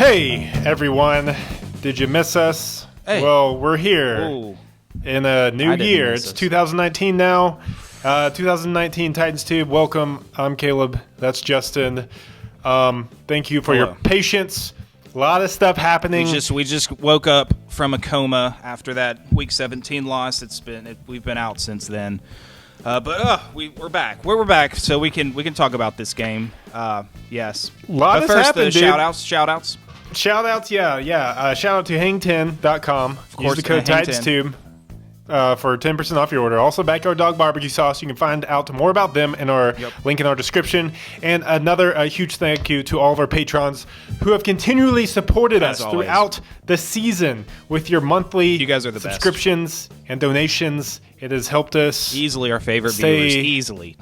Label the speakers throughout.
Speaker 1: Hey, everyone. Did you miss us?
Speaker 2: Hey.
Speaker 1: Well, we're here in a new year. It's 2019 now. 2019 Titans Tube. Welcome. I'm Caleb. That's Justin. Thank you for your patience. A lot of stuff happening.
Speaker 2: We just woke up from a coma after that Week 17 loss. We've been out since then. But we're back. We're back, so we can talk about this game. Yes.
Speaker 1: A lot
Speaker 2: but
Speaker 1: has
Speaker 2: first,
Speaker 1: happened,
Speaker 2: the
Speaker 1: dude.
Speaker 2: Shout-outs.
Speaker 1: Shout-outs, yeah. Shout out to hang10.com.
Speaker 2: Of course,
Speaker 1: use the code TitансTube for 10% off your order. Also, Backyard Dog BBQ Sauce. You can find out more about them in our link in our description. And another huge thank you to all of our patrons who have continually supported us throughout the season with your monthly
Speaker 2: you guys are the
Speaker 1: subscriptions and donations. It has helped us.
Speaker 2: Easily our favorite viewers. Easily.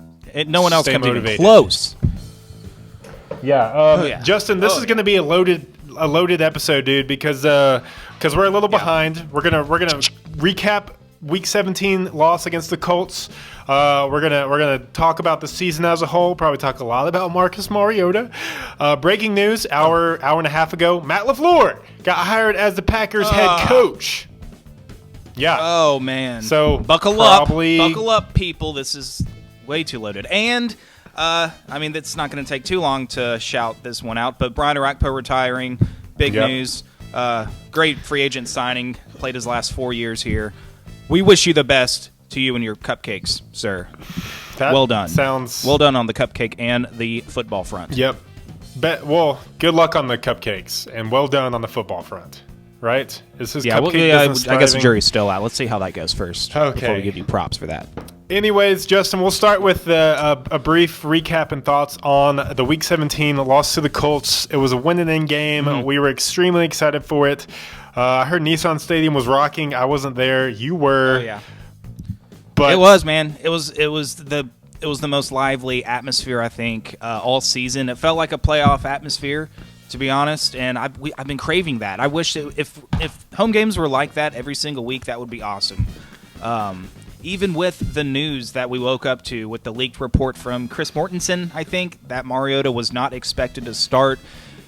Speaker 2: No one else comes even close.
Speaker 1: Yeah. Justin, this is going to be a loaded episode, dude, because we're a little behind. We're gonna recap Week 17 loss against the Colts. We're gonna talk about the season as a whole. Probably talk a lot about Marcus Mariota. Breaking news: hour and a half ago, Matt LaFleur got hired as the Packers head coach. Yeah.
Speaker 2: Oh man.
Speaker 1: So
Speaker 2: buckle up, people. This is way too loaded. And it's not going to take too long to shout this one out. But Brian Arakpo retiring, big news. Great free agent signing. Played his last 4 years here. We wish you the best to you and your cupcakes, sir. Well done. Well done on the cupcake and the football front.
Speaker 1: Yep. Good luck on the cupcakes and well done on the football front. Right? Is his cupcake business
Speaker 2: I guess the jury's still out. Let's see how that goes first before we give you props for that.
Speaker 1: Anyways, Justin, we'll start with a brief recap and thoughts on the Week 17 loss to the Colts. It was a win-and-in game. Mm-hmm. We were extremely excited for it. I heard Nissan Stadium was rocking. I wasn't there. You were.
Speaker 2: Oh, yeah. But it was, man. It was the most lively atmosphere, I think, all season. It felt like a playoff atmosphere, to be honest, and I've been craving that. I wish that if home games were like that every single week, that would be awesome. Even with the news that we woke up to with the leaked report from Chris Mortensen, I think, that Mariota was not expected to start.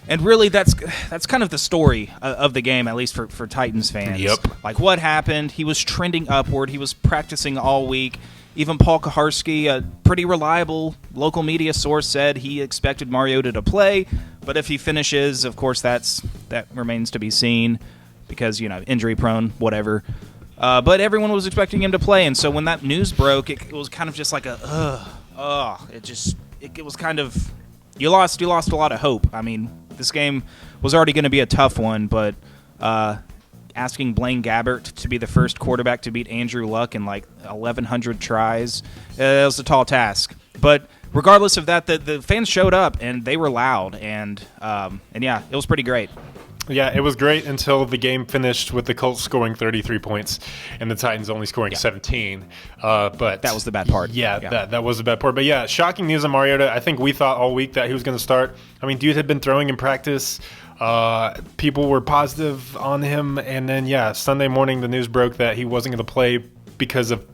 Speaker 2: And really, that's kind of the story of the game, at least for Titans fans.
Speaker 1: Yep.
Speaker 2: Like, what happened? He was trending upward. He was practicing all week. Even Paul Kaharski, a pretty reliable local media source, said he expected Mariota to play. But if he finishes, of course, that remains to be seen because, injury prone, whatever. But everyone was expecting him to play, and so when that news broke, it was kind of just like it was kind of you lost a lot of hope. I mean, this game was already going to be a tough one, but asking Blaine Gabbert to be the first quarterback to beat Andrew Luck in like 1,100 tries, it was a tall task. But regardless of that, the fans showed up and they were loud, and yeah, it was pretty great.
Speaker 1: Yeah, it was great until the game finished with the Colts scoring 33 points and the Titans only scoring 17. But
Speaker 2: that was the bad part.
Speaker 1: Yeah. That was the bad part. But yeah, shocking news on Mariota. I think we thought all week that he was going to start. I mean, dude had been throwing in practice. People were positive on him. And then, Sunday morning the news broke that he wasn't going to play because of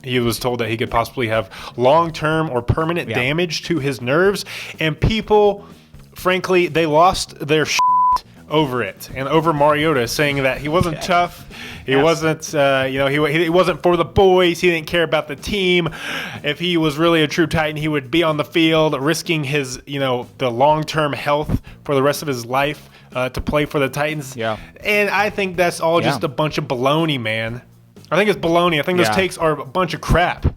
Speaker 1: he was told that he could possibly have long-term or permanent damage to his nerves. And people, frankly, they lost their over it and over Mariota, saying that he wasn't tough, he wasn't, he wasn't for the boys, he didn't care about the team. If he was really a true Titan, he would be on the field, risking his, the long-term health for the rest of his life to play for the Titans. Yeah, and I think that's all just a bunch of baloney, man. I think it's baloney. I think those takes are a bunch of crap.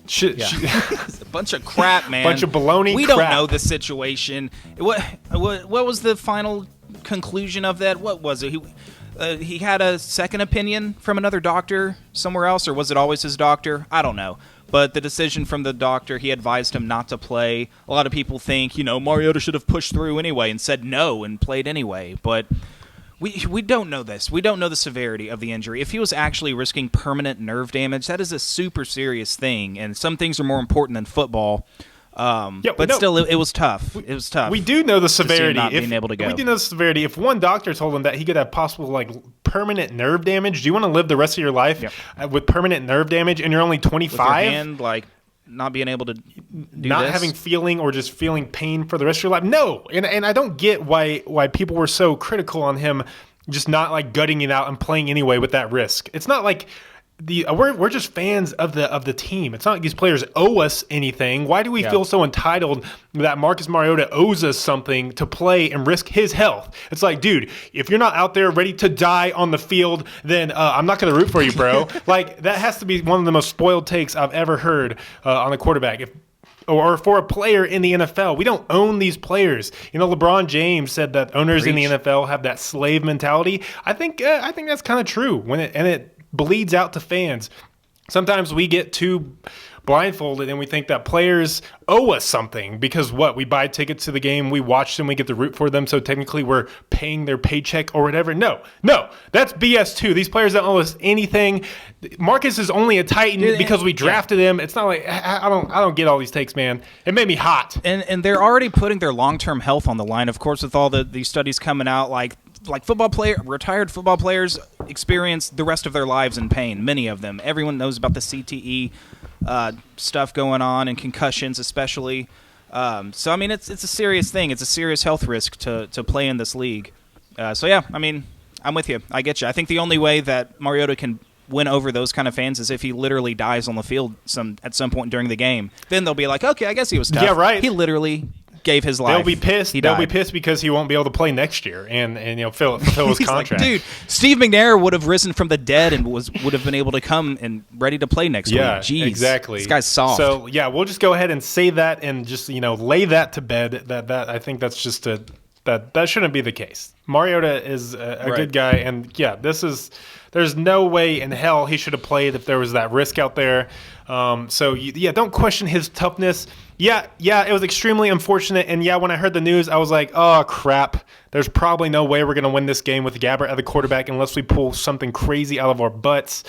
Speaker 2: It's a bunch of crap, man.
Speaker 1: Bunch of baloney.
Speaker 2: We don't know the situation. What was the final conclusion of that? What was it? He had a second opinion from another doctor somewhere else, or was it always his doctor? I don't know. But the decision from the doctor, he advised him not to play. A lot of people think, Mariota should have pushed through anyway and said no and played anyway. But we don't know this. We don't know the severity of the injury. If he was actually risking permanent nerve damage, that is a super serious thing, and some things are more important than football. Still, it was tough. It was tough.
Speaker 1: We do know the severity.
Speaker 2: Not being able to go.
Speaker 1: We do know the severity. If one doctor told him that he could have possible permanent nerve damage, do you want to live the rest of your life with permanent nerve damage and you're only 25?
Speaker 2: With your hand not being able to do
Speaker 1: not
Speaker 2: this?
Speaker 1: having feeling or just feeling pain for the rest of your life. No, and I don't get why people were so critical on him, just not like gutting it out and playing anyway with that risk. It's not like we're just fans of the team. It's not like these players owe us anything. Why do we feel so entitled that Marcus Mariota owes us something to play and risk his health? It's like, dude, if you're not out there ready to die on the field, then I'm not going to root for you, bro. Like, that has to be one of the most spoiled takes I've ever heard on a quarterback. Or for a player in the NFL. We don't own these players. You know, LeBron James said that owners in the NFL have that slave mentality. I think that's kind of true. It bleeds out to fans. Sometimes we get too blindfolded and we think that players owe us something because we buy tickets to the game, we watch them, we get to root for them, so technically we're paying their paycheck or whatever. No, that's BS too. These players don't owe us anything. Marcus is only a Titan because we drafted him. It's not like I don't get all these takes, man. It made me hot.
Speaker 2: And they're already putting their long-term health on the line, of course, with all these studies coming out, like retired football players experience the rest of their lives in pain. Many of them. Everyone knows about the CTE stuff going on and concussions, especially. So I mean, it's a serious thing. It's a serious health risk to play in this league. So yeah, I mean, I'm with you. I get you. I think the only way that Mariota can win over those kind of fans is if he literally dies on the field at some point during the game. Then they'll be like, okay, I guess he was tough.
Speaker 1: Yeah, right.
Speaker 2: He literally gave his life.
Speaker 1: They'll be pissed. They'll be pissed because he won't be able to play next year and fill his contract.
Speaker 2: Like, dude, Steve McNair would have risen from the dead and would have been able to come and ready to play next week. Jeez,
Speaker 1: exactly.
Speaker 2: This guy's soft.
Speaker 1: So yeah, we'll just go ahead and say that and just lay that to bed. That I think that's just that shouldn't be the case. Mariota is a good guy, and yeah, there's no way in hell he should have played if there was that risk out there. So don't question his toughness. Yeah, it was extremely unfortunate. And yeah, when I heard the news, I was like, oh, crap. There's probably no way we're going to win this game with Gabbert at the quarterback unless we pull something crazy out of our butts.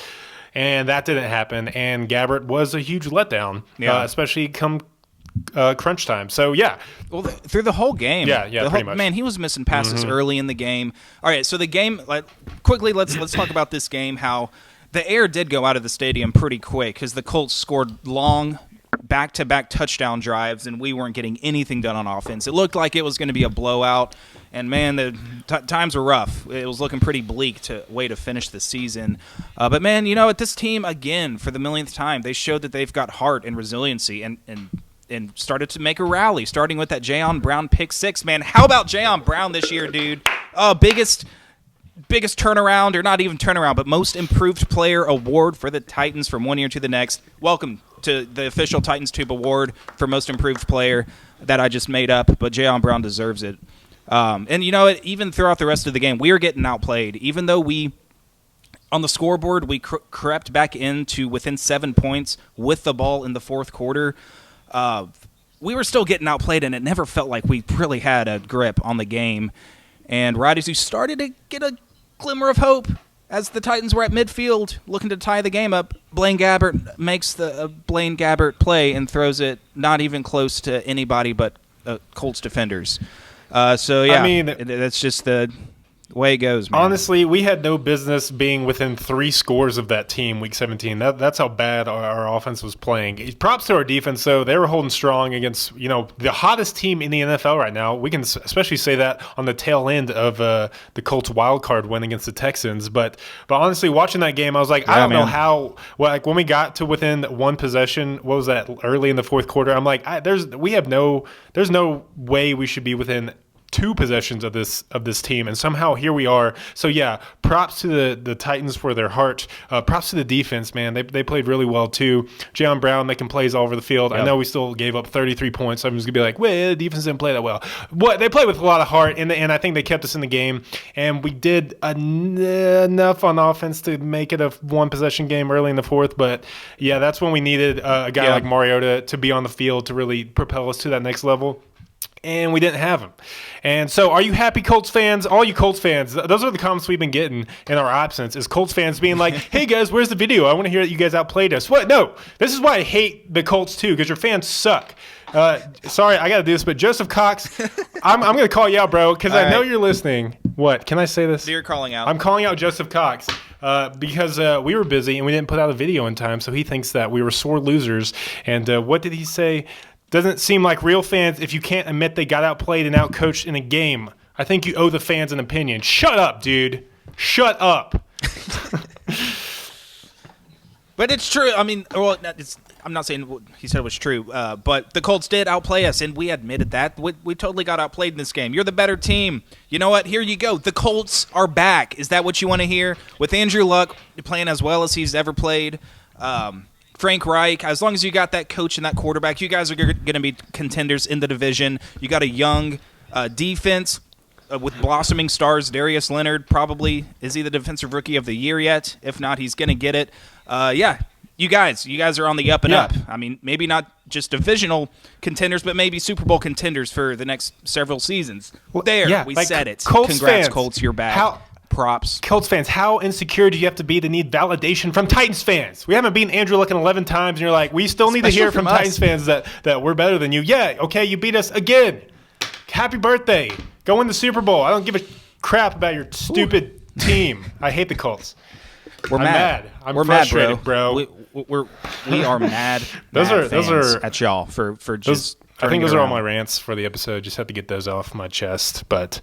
Speaker 1: And that didn't happen. And Gabbert was a huge letdown, especially come crunch time. So, yeah.
Speaker 2: Well, through the whole game.
Speaker 1: Yeah, pretty much.
Speaker 2: Man, he was missing passes early in the game. All right, so the game, quickly, let's talk about this game, how the air did go out of the stadium pretty quick because the Colts scored long back-to-back touchdown drives, and we weren't getting anything done on offense. It looked like it was going to be a blowout, and, man, the times were rough. It was looking pretty bleak way to finish the season. But, man, at this team, again, for the millionth time, they showed that they've got heart and resiliency and started to make a rally, starting with that Jayon Brown pick six. Man, how about Jayon Brown this year, dude? Biggest turnaround, or not even turnaround, but most improved player award for the Titans from one year to the next. Welcome to the official Titans Tube Award for most improved player that I just made up, but Jayon Brown deserves it. And you know what? Even throughout the rest of the game, we were getting outplayed. Even though on the scoreboard, we crept back into within 7 points with the ball in the fourth quarter, we were still getting outplayed, and it never felt like we really had a grip on the game. And right as we started to get a glimmer of hope, as the Titans were at midfield looking to tie the game up, Blaine Gabbert makes the Blaine Gabbert play and throws it not even close to anybody but Colts defenders. So, yeah, I mean, that's just the way it goes, man.
Speaker 1: Honestly, we had no business being within 3 scores of that team week 17. That's how bad our offense was playing. Props to our defense, though. They were holding strong against the hottest team in the NFL right now. We can especially say that on the tail end of the Colts wild card win against the Texans. But honestly, watching that game, I was like, I don't know how. Like when we got to within one possession, what was that, early in the fourth quarter? I'm like, there's no way we should be within 2 possessions of this team, and somehow here we are. So yeah, props to the Titans for their heart. Props to the defense, man. They played really well too. Jayon Brown making plays all over the field. Yep. I know we still gave up 33 points. So I'm just gonna be like, well, the defense didn't play that well. They played with a lot of heart, and I think they kept us in the game. And we did enough on offense to make it a 1 possession game early in the fourth. But yeah, that's when we needed a guy like Mariota to be on the field to really propel us to that next level. And we didn't have him. And so are you happy, Colts fans? All you Colts fans, those are the comments we've been getting in our absence, is Colts fans being like, hey, guys, where's the video? I want to hear that you guys outplayed us. What? No. This is why I hate the Colts, too, because your fans suck. Sorry, I got to do this, but Joseph Cox, I'm going to call you out, bro, because I know you're listening. What? Can I say this?
Speaker 2: You're calling out.
Speaker 1: I'm calling out Joseph Cox. because we were busy and we didn't put out a video in time, so he thinks that we were sore losers. And what did he say? Doesn't seem like real fans if you can't admit they got outplayed and outcoached in a game. I think you owe the fans an opinion. Shut up, dude. Shut up.
Speaker 2: But it's true. I mean, well, I'm not saying what he said was true, but the Colts did outplay us, and we admitted that. We totally got outplayed in this game. You're the better team. You know what? Here you go. The Colts are back. Is that what you want to hear? With Andrew Luck playing as well as he's ever played, Frank Reich, as long as you got that coach and that quarterback, you guys are going to be contenders in the division. You got a young defense with blossoming stars. Darius Leonard probably, is he the defensive rookie of the year yet? If not, he's going to get it. You guys are on the up and up. I mean, maybe not just divisional contenders, but maybe Super Bowl contenders for the next several seasons. We said it.
Speaker 1: Colts
Speaker 2: Congrats,
Speaker 1: fans,
Speaker 2: Colts, you're back. Props.
Speaker 1: Colts fans, how insecure do you have to be to need validation from Titans fans? We haven't beaten Andrew Luck 11 times, and you're like, we still need to hear from Titans fans that we're better than you. Yeah, okay, you beat us again. Happy birthday. Go win the Super Bowl. I don't give a crap about your stupid team. I hate the Colts.
Speaker 2: We're mad.
Speaker 1: I'm frustrated, bro.
Speaker 2: We are mad.
Speaker 1: Those are
Speaker 2: at y'all for just.
Speaker 1: I think those are all my rants for the episode. Just have to get those off my chest, but.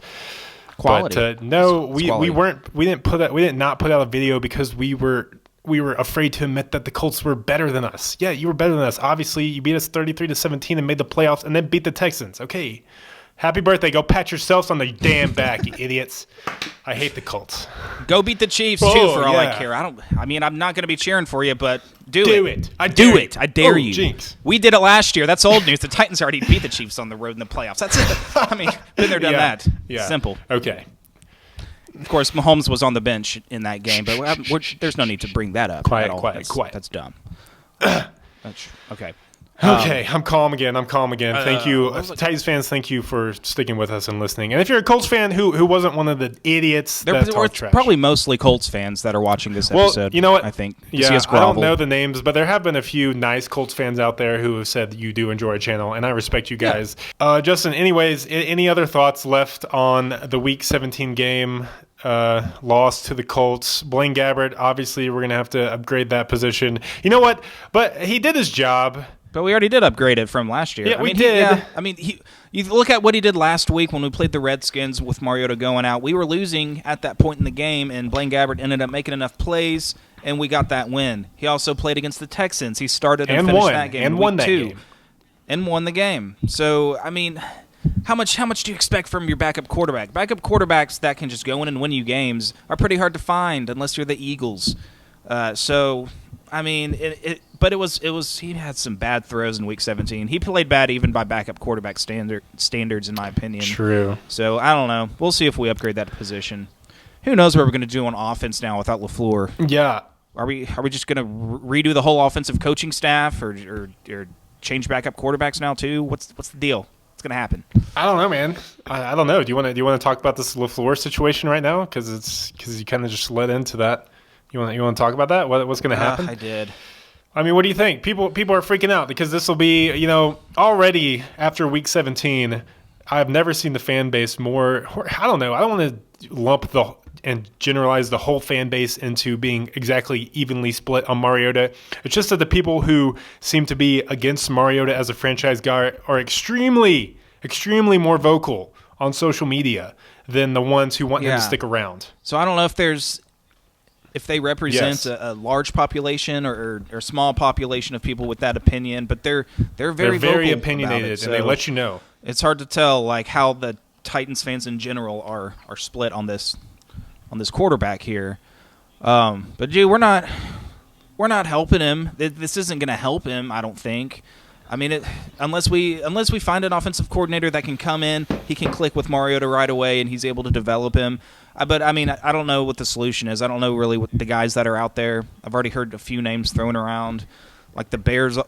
Speaker 2: Quality.
Speaker 1: But no, we did not put out a video because we were afraid to admit that the Colts were better than us. Yeah, you were better than us. Obviously, you beat us 33-17 and made the playoffs, and then beat the Texans. Okay, happy birthday! Go pat yourselves on the damn back, you idiots. I hate the Colts.
Speaker 2: Go beat the Chiefs too, for all I care. I'm not going to be cheering for you, but do it.
Speaker 1: I dare you.
Speaker 2: Jinx. We did it last year. That's old news. The Titans already beat the Chiefs on the road in the playoffs. That's it. I mean, been there, done that.
Speaker 1: Yeah.
Speaker 2: Simple.
Speaker 1: Okay.
Speaker 2: Of course, Mahomes was on the bench in that game, but there's no need to bring that up.
Speaker 1: Quiet.
Speaker 2: That's dumb. Okay.
Speaker 1: Okay, I'm calm again. Thank you, Titans fans. Thank you for sticking with us and listening. And if you're a Colts fan who wasn't one of the idiots that talk trash,
Speaker 2: probably mostly Colts fans that are watching this episode.
Speaker 1: Well, you know what?
Speaker 2: I think.
Speaker 1: Yeah, I don't know the names, but there have been a few nice Colts fans out there who have said that you do enjoy our channel, and I respect you guys. Yeah. Justin, anyways, any other thoughts left on the Week 17 game? Loss to the Colts. Blaine Gabbert, obviously, we're going to have to upgrade that position. You know what? But he did his job.
Speaker 2: But we already did upgrade it from last year.
Speaker 1: Yeah, we did.
Speaker 2: You look at what he did last week when we played the Redskins with Mariota going out. We were losing at that point in the game, and Blaine Gabbert ended up making enough plays, and we got that win. He also played against the Texans. He started and finished that game.
Speaker 1: And won that game.
Speaker 2: And won the game. So, I mean, how much do you expect from your backup quarterback? Backup quarterbacks that can just go in and win you games are pretty hard to find unless you're the Eagles. I mean, but it was. He had some bad throws in Week 17. He played bad even by backup quarterback standards, in my opinion.
Speaker 1: True.
Speaker 2: So I don't know. We'll see if we upgrade that position. Who knows what we're going to do on offense now without LaFleur?
Speaker 1: Yeah.
Speaker 2: Are we just going to redo the whole offensive coaching staff or change backup quarterbacks now too? What's the deal? What's going to happen?
Speaker 1: I don't know, man. I don't know. Do you want to talk about this LaFleur situation right now? Because you kind of just led into that. You want to talk about that? What's going to happen?
Speaker 2: I did.
Speaker 1: I mean, what do you think? People are freaking out because this will be, already after Week 17. I've never seen the fan base more. I don't know. I don't want to lump and generalize the whole fan base into being exactly evenly split on Mariota. It's just that the people who seem to be against Mariota as a franchise guy are extremely, extremely more vocal on social media than the ones who want him to stick around.
Speaker 2: So I don't know if they represent a large population or a small population of people with that opinion, but they're very
Speaker 1: opinionated, and they let you know.
Speaker 2: It's hard to tell how the Titans fans in general are split on this quarterback here. But we're not helping him. This isn't going to help him, I don't think. I mean, unless we find an offensive coordinator that can come in, he can click with Mariota right away, and he's able to develop him. But, I mean, I don't know what the solution is. I don't know really what the guys that are out there. I've already heard a few names thrown around, like the Bears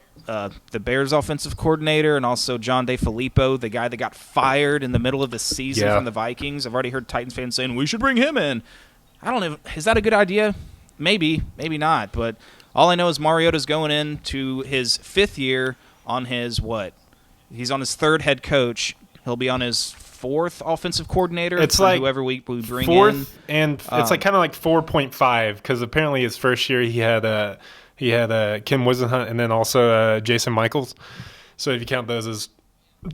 Speaker 2: offensive coordinator and also John DeFilippo, the guy that got fired in the middle of the season from the Vikings. I've already heard Titans fans saying, we should bring him in. I don't know. Is that a good idea? Maybe not. But all I know is Mariota's going into his fifth year on his he's on his third head coach. He'll be on his fourth offensive coordinator.
Speaker 1: It's
Speaker 2: for
Speaker 1: like
Speaker 2: whoever we bring
Speaker 1: fourth,
Speaker 2: in.
Speaker 1: and it's like kind of like 4.5 because apparently his first year he had Kim Wisenhunt and then also Jason Michaels. So if you count those as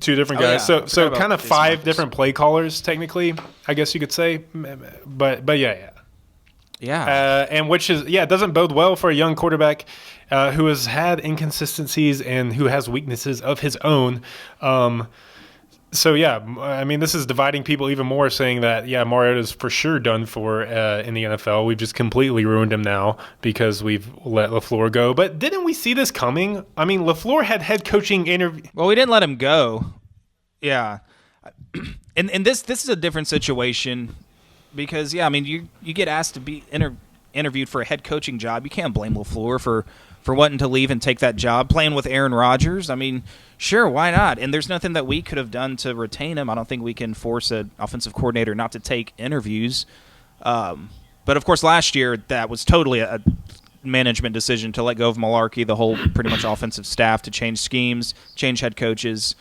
Speaker 1: two different guys, so kind of five different play callers technically, I guess you could say. But yeah. And which is it doesn't bode well for a young quarterback who has had inconsistencies and who has weaknesses of his own. So I mean, this is dividing people even more, saying that Mariota's for sure done for in the NFL. We've just completely ruined him now because we've let LaFleur go. But didn't we see this coming? I mean, LaFleur had head coaching interview.
Speaker 2: Well, we didn't let him go. Yeah, and this is a different situation because I mean, you get asked to be interviewed for a head coaching job. You can't blame LaFleur for wanting to leave and take that job. Playing with Aaron Rodgers, I mean, sure, why not? And there's nothing that we could have done to retain him. I don't think we can force an offensive coordinator not to take interviews. But, of course, last year that was totally a management decision to let go of Malarkey, the whole pretty much offensive staff, to change schemes, change head coaches.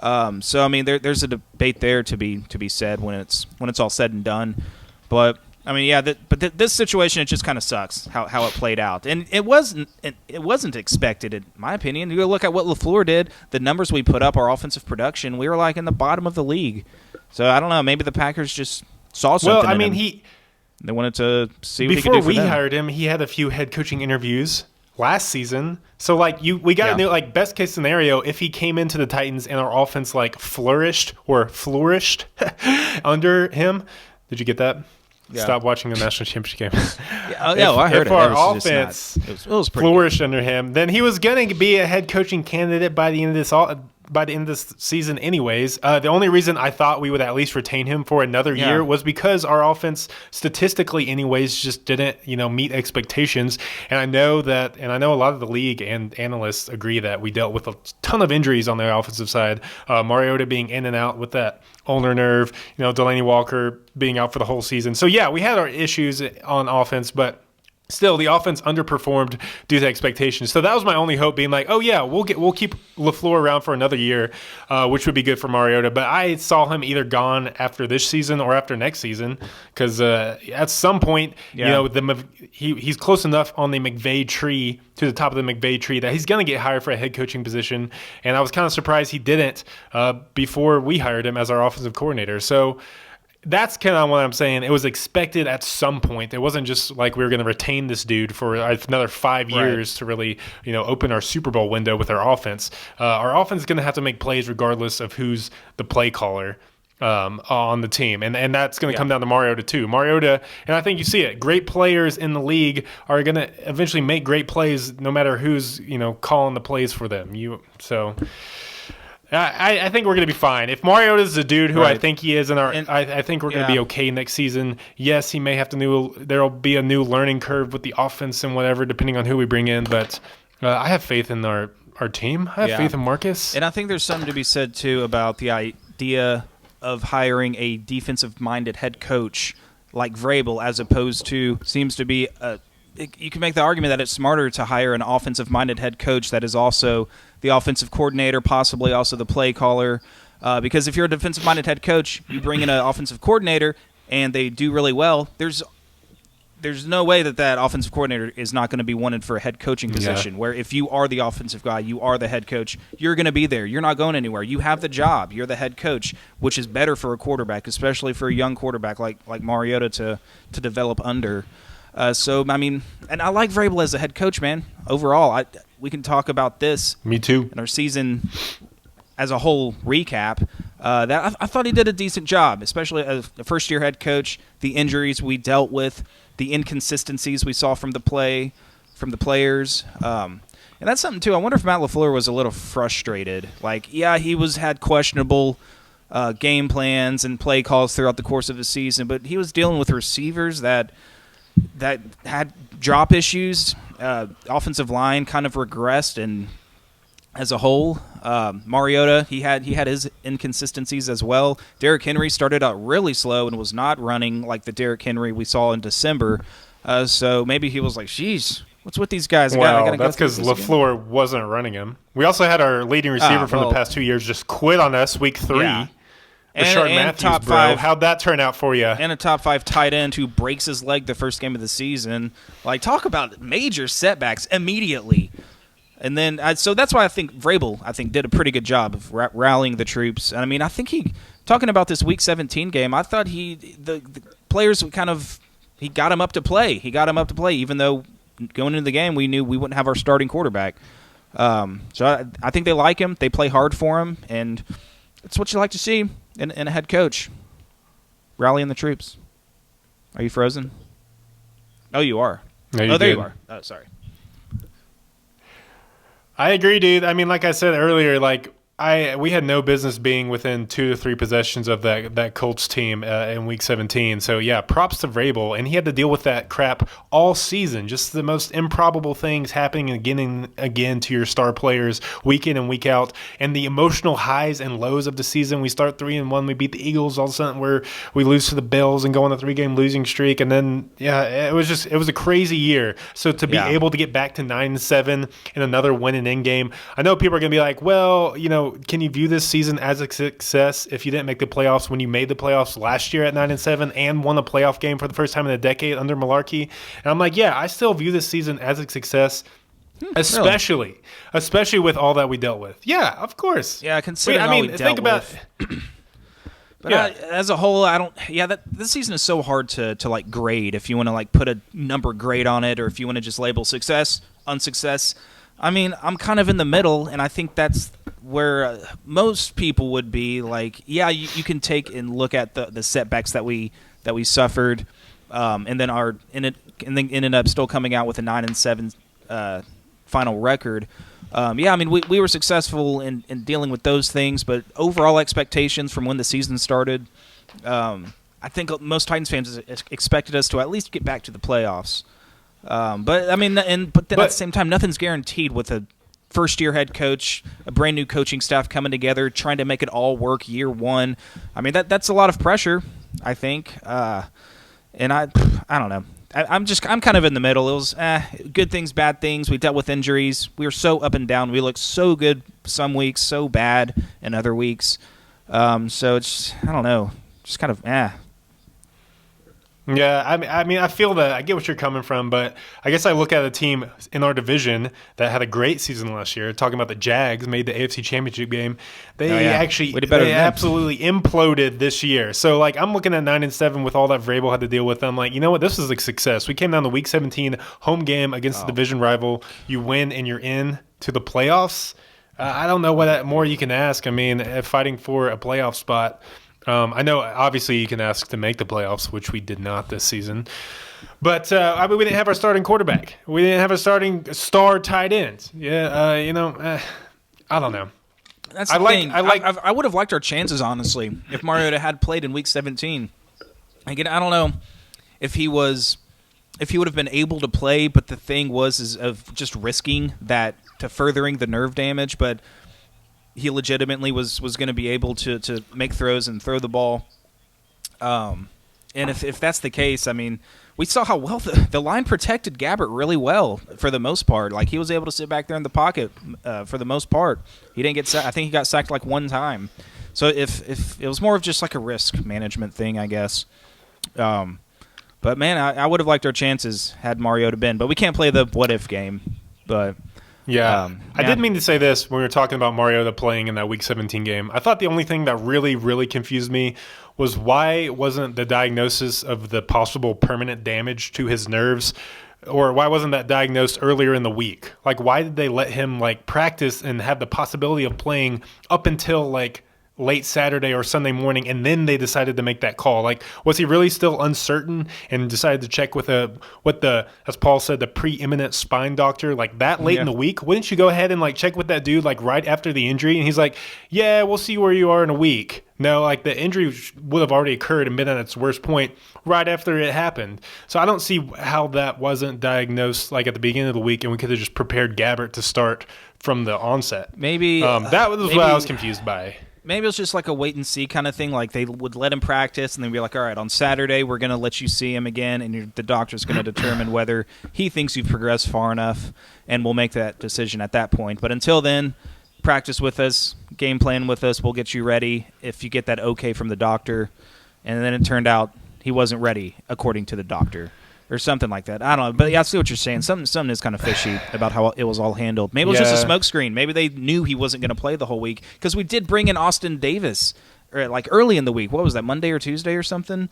Speaker 2: So, I mean, there's a debate there to be said when it's all said and done. But I mean, this situation, it just kind of sucks how it played out, and it wasn't expected, in my opinion. You look at what LaFleur did, the numbers we put up, our offensive production, we were like in the bottom of the league. So I don't know, maybe the Packers just saw something.
Speaker 1: Well, I mean,
Speaker 2: they wanted to see what he could do
Speaker 1: before
Speaker 2: for
Speaker 1: we
Speaker 2: them.
Speaker 1: hired him. He had a few head coaching interviews last season. So like we got to know, like, best case scenario, if he came into the Titans and our offense like flourished under him. Did you get that? Yeah. Stop watching the national championship game.
Speaker 2: I heard
Speaker 1: if our offense flourished under him, then he was going to be a head coaching candidate by the end of this season anyways. The only reason I thought we would at least retain him for another year was because our offense statistically anyways just didn't, meet expectations. And I know a lot of the league and analysts agree that we dealt with a ton of injuries on the offensive side. Mariota being in and out with that ulnar nerve, Delaney Walker being out for the whole season. So we had our issues on offense, but still, the offense underperformed due to expectations. So that was my only hope, being like, we'll keep LaFleur around for another year, which would be good for Mariota. But I saw him either gone after this season or after next season, because at some point, he's close enough on the McVay tree, to the top of the McVay tree, that he's going to get hired for a head coaching position. And I was kind of surprised he didn't before we hired him as our offensive coordinator. So that's kind of what I'm saying. It was expected at some point. It wasn't just like we were going to retain this dude for another 5 years to really, open our Super Bowl window with our offense. Our offense is going to have to make plays regardless of who's the play caller on the team. And that's going to come down to Mariota too. Mariota, and I think you see it, great players in the league are going to eventually make great plays no matter who's, calling the plays for them. I think we're going to be fine. If Mariota's the dude who I think he is, I think we're going to be okay next season. Yes, he may have there'll be a new learning curve with the offense and whatever, depending on who we bring in. But I have faith in our team. I have faith in Marcus.
Speaker 2: And I think there's something to be said, too, about the idea of hiring a defensive-minded head coach like Vrabel, as opposed to, seems to be you can make the argument that it's smarter to hire an offensive-minded head coach that is also the offensive coordinator, possibly also the play caller. Because if you're a defensive-minded head coach, you bring in an offensive coordinator, and they do really well, there's no way that offensive coordinator is not going to be wanted for a head coaching position, where if you are the offensive guy, you are the head coach, you're going to be there. You're not going anywhere. You have the job. You're the head coach, which is better for a quarterback, especially for a young quarterback like Mariota to develop under. So, I mean, and I like Vrabel as a head coach, man. Overall, we can talk about this.
Speaker 1: Me too.
Speaker 2: In our season as a whole recap, that I thought he did a decent job, especially as a first-year head coach. The injuries we dealt with, the inconsistencies we saw from the players. And that's something, too. I wonder if Matt LaFleur was a little frustrated. Like, he had questionable game plans and play calls throughout the course of the season, but he was dealing with receivers that had drop issues. Offensive line kind of regressed, and as a whole, Mariota, he had his inconsistencies as well. Derrick Henry started out really slow and was not running like the Derrick Henry we saw in December. So maybe he was like, "Jeez, what's with these guys?"
Speaker 1: Well, that's because LaFleur wasn't running him. We also had our leading receiver from the past 2 years just quit on us week 3. Rashard Matthews,
Speaker 2: top
Speaker 1: bro.
Speaker 2: 5.
Speaker 1: How'd that turn out for you?
Speaker 2: And a top 5 tight end who breaks his leg the first game of the season. Like, talk about major setbacks immediately. And then, so that's why I think Vrabel, did a pretty good job of rallying the troops. And I mean, I think talking about this Week 17 game, I thought the players he got him up to play. He got him up to play, even though going into the game we knew we wouldn't have our starting quarterback. So I think they like him. They play hard for him, and it's what you like to see in a head coach. Rallying the troops. Are you frozen? Oh, you are.
Speaker 1: No,
Speaker 2: there you are. Oh, sorry.
Speaker 1: I agree, dude. I mean, like I said earlier, we had no business being within 2 to 3 possessions of that Colts team in Week 17. So, yeah, props to Vrabel. And he had to deal with that crap all season. Just the most improbable things happening again and again to your star players week in and week out. And the emotional highs and lows of the season. We start 3-1. We beat the Eagles. All of a sudden, we lose to the Bills and go on a 3-game losing streak. And then, yeah, it was a crazy year. So, to be able to get back to 9-7 and another win and end game, I know people are going to be like, well, can you view this season as a success if you didn't make the playoffs when you made the playoffs last year at 9-7 and won a playoff game for the first time in a decade under Malarkey? And I'm like, yeah, I still view this season as a success, especially with all that we dealt with. Yeah, of course.
Speaker 2: Yeah, considering think about. But as a whole, I don't. Yeah, this season is so hard to grade. If you want to put a number grade on it, or if you want to just label success, unsuccess. I mean, I'm kind of in the middle, and I think that's where most people would be. You can take and look at the setbacks that we suffered, and then ended up still coming out with a 9-7 final record. I mean, we were successful in dealing with those things, but overall expectations from when the season started, I think most Titans fans expected us to at least get back to the playoffs. But I mean, but at the same time, nothing's guaranteed with a first-year head coach, a brand new coaching staff coming together, trying to make it all work year one. I mean, that's a lot of pressure, I think. And I don't know. I'm kind of in the middle. It was good things, bad things. We dealt with injuries. We were so up and down. We looked so good some weeks, so bad in other weeks. So it's I don't know, just kind of
Speaker 1: Yeah, I mean, I feel that. I get what you're coming from, but I guess I look at a team in our division that had a great season last year. Talking about the Jags, made the AFC Championship game. They absolutely imploded this year. So, I'm looking at 9-7 with all that Vrabel had to deal with. I'm like, you know what? This is a success. We came down to Week 17 home game against the division rival. You win, and you're in to the playoffs. I don't know what more you can ask. I mean, fighting for a playoff spot. I know, obviously, you can ask to make the playoffs, which we did not this season. But, I mean, we didn't have our starting quarterback. We didn't have a starting star tight end. Yeah, I don't know.
Speaker 2: That's the thing. I would have liked our chances, honestly, if Mariota had played in Week 17. Again, I don't know if he would have been able to play, but the thing is of just risking that to furthering the nerve damage, but he legitimately was going to be able to make throws and throw the ball. And if that's the case, I mean, we saw how well the line protected Gabbert really well for the most part. He was able to sit back there in the pocket for the most part. He didn't get sacked. I think he got sacked one time. So if it was more of just a risk management thing, I guess. But, man, I would have liked our chances had Mariota been. But we can't play the what-if game. But
Speaker 1: Yeah. I did mean to say this when we were talking about Mariota playing in that Week 17 game. I thought the only thing that really, really confused me was why wasn't the diagnosis of the possible permanent damage to his nerves, or why wasn't that diagnosed earlier in the week? Why did they let him, practice and have the possibility of playing up until, late Saturday or Sunday morning, and then they decided to make that call? Was he really still uncertain and decided to check with as Paul said, the preeminent spine doctor that late in the week? Wouldn't you go ahead and check with that dude right after the injury? And he's like, yeah, we'll see where you are in a week. No, the injury would have already occurred and been at its worst point right after it happened. So I don't see how that wasn't diagnosed at the beginning of the week, and we could have just prepared Gabbert to start from the onset.
Speaker 2: Maybe
Speaker 1: that was what I was confused by.
Speaker 2: Maybe it was just a wait-and-see kind of thing. They would let him practice, and they'd be like, all right, on Saturday we're going to let you see him again, and the doctor's going to determine whether he thinks you've progressed far enough, and we'll make that decision at that point. But until then, practice with us, game plan with us. We'll get you ready if you get that okay from the doctor. And then it turned out he wasn't ready according to the doctor or something like that. I don't know. But yeah, I see what you're saying. Something is kind of fishy about how it was all handled. Maybe it was just a smokescreen. Maybe they knew he wasn't going to play the whole week because we did bring in Austin Davis like early in the week. What was that, Monday or Tuesday or something?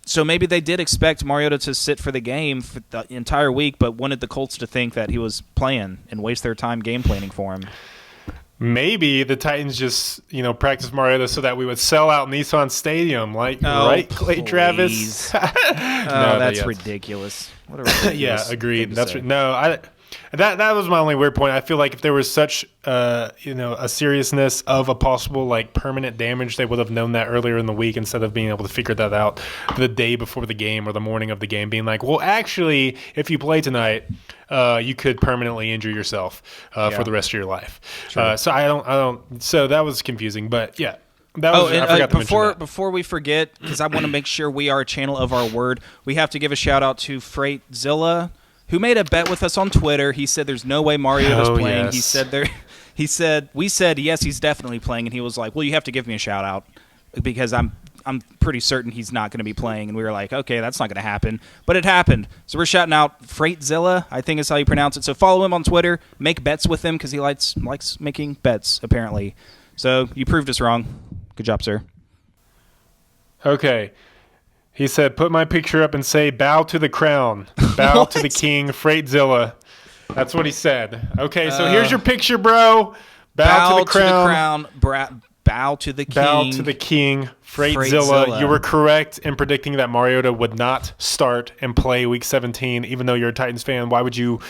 Speaker 2: So maybe they did expect Mariota to sit for the game for the entire week, but wanted the Colts to think that he was playing and waste their time game planning for him.
Speaker 1: Maybe the Titans just, practiced Mariota so that we would sell out Nissan Stadium, right, Clay Travis?
Speaker 2: That's ridiculous. What a ridiculous
Speaker 1: yeah, agreed. That was my only weird point. I feel like if there was such, a seriousness of a possible permanent damage, they would have known that earlier in the week instead of being able to figure that out the day before the game or the morning of the game, being like, well, actually, if you play tonight, you could permanently injure yourself for the rest of your life. Sure. So that was confusing, but yeah. I forgot to mention that.
Speaker 2: Before we forget, because I want to make sure we are a channel of our word, we have to give a shout out to FrizzFr8, who made a bet with us on Twitter. He said there's no way Mariota's playing. Yes. We said yes, he's definitely playing, and he was like, well, you have to give me a shout out because I'm pretty certain he's not going to be playing. And we were like, okay, that's not going to happen. But it happened. So we're shouting out FrizzFr8, I think is how you pronounce it. So follow him on Twitter. Make bets with him because he likes making bets, apparently. So you proved us wrong. Good job, sir.
Speaker 1: Okay. He said, put my picture up and say, bow to the crown. Bow to the king, FrizzFr8. That's what he said. Okay, so here's your picture, bro. Bow to the crown.
Speaker 2: Bow to the king.
Speaker 1: Bow to the king, FrizzFr8. You were correct in predicting that Mariota would not start and play Week 17, even though you're a Titans fan. Why would you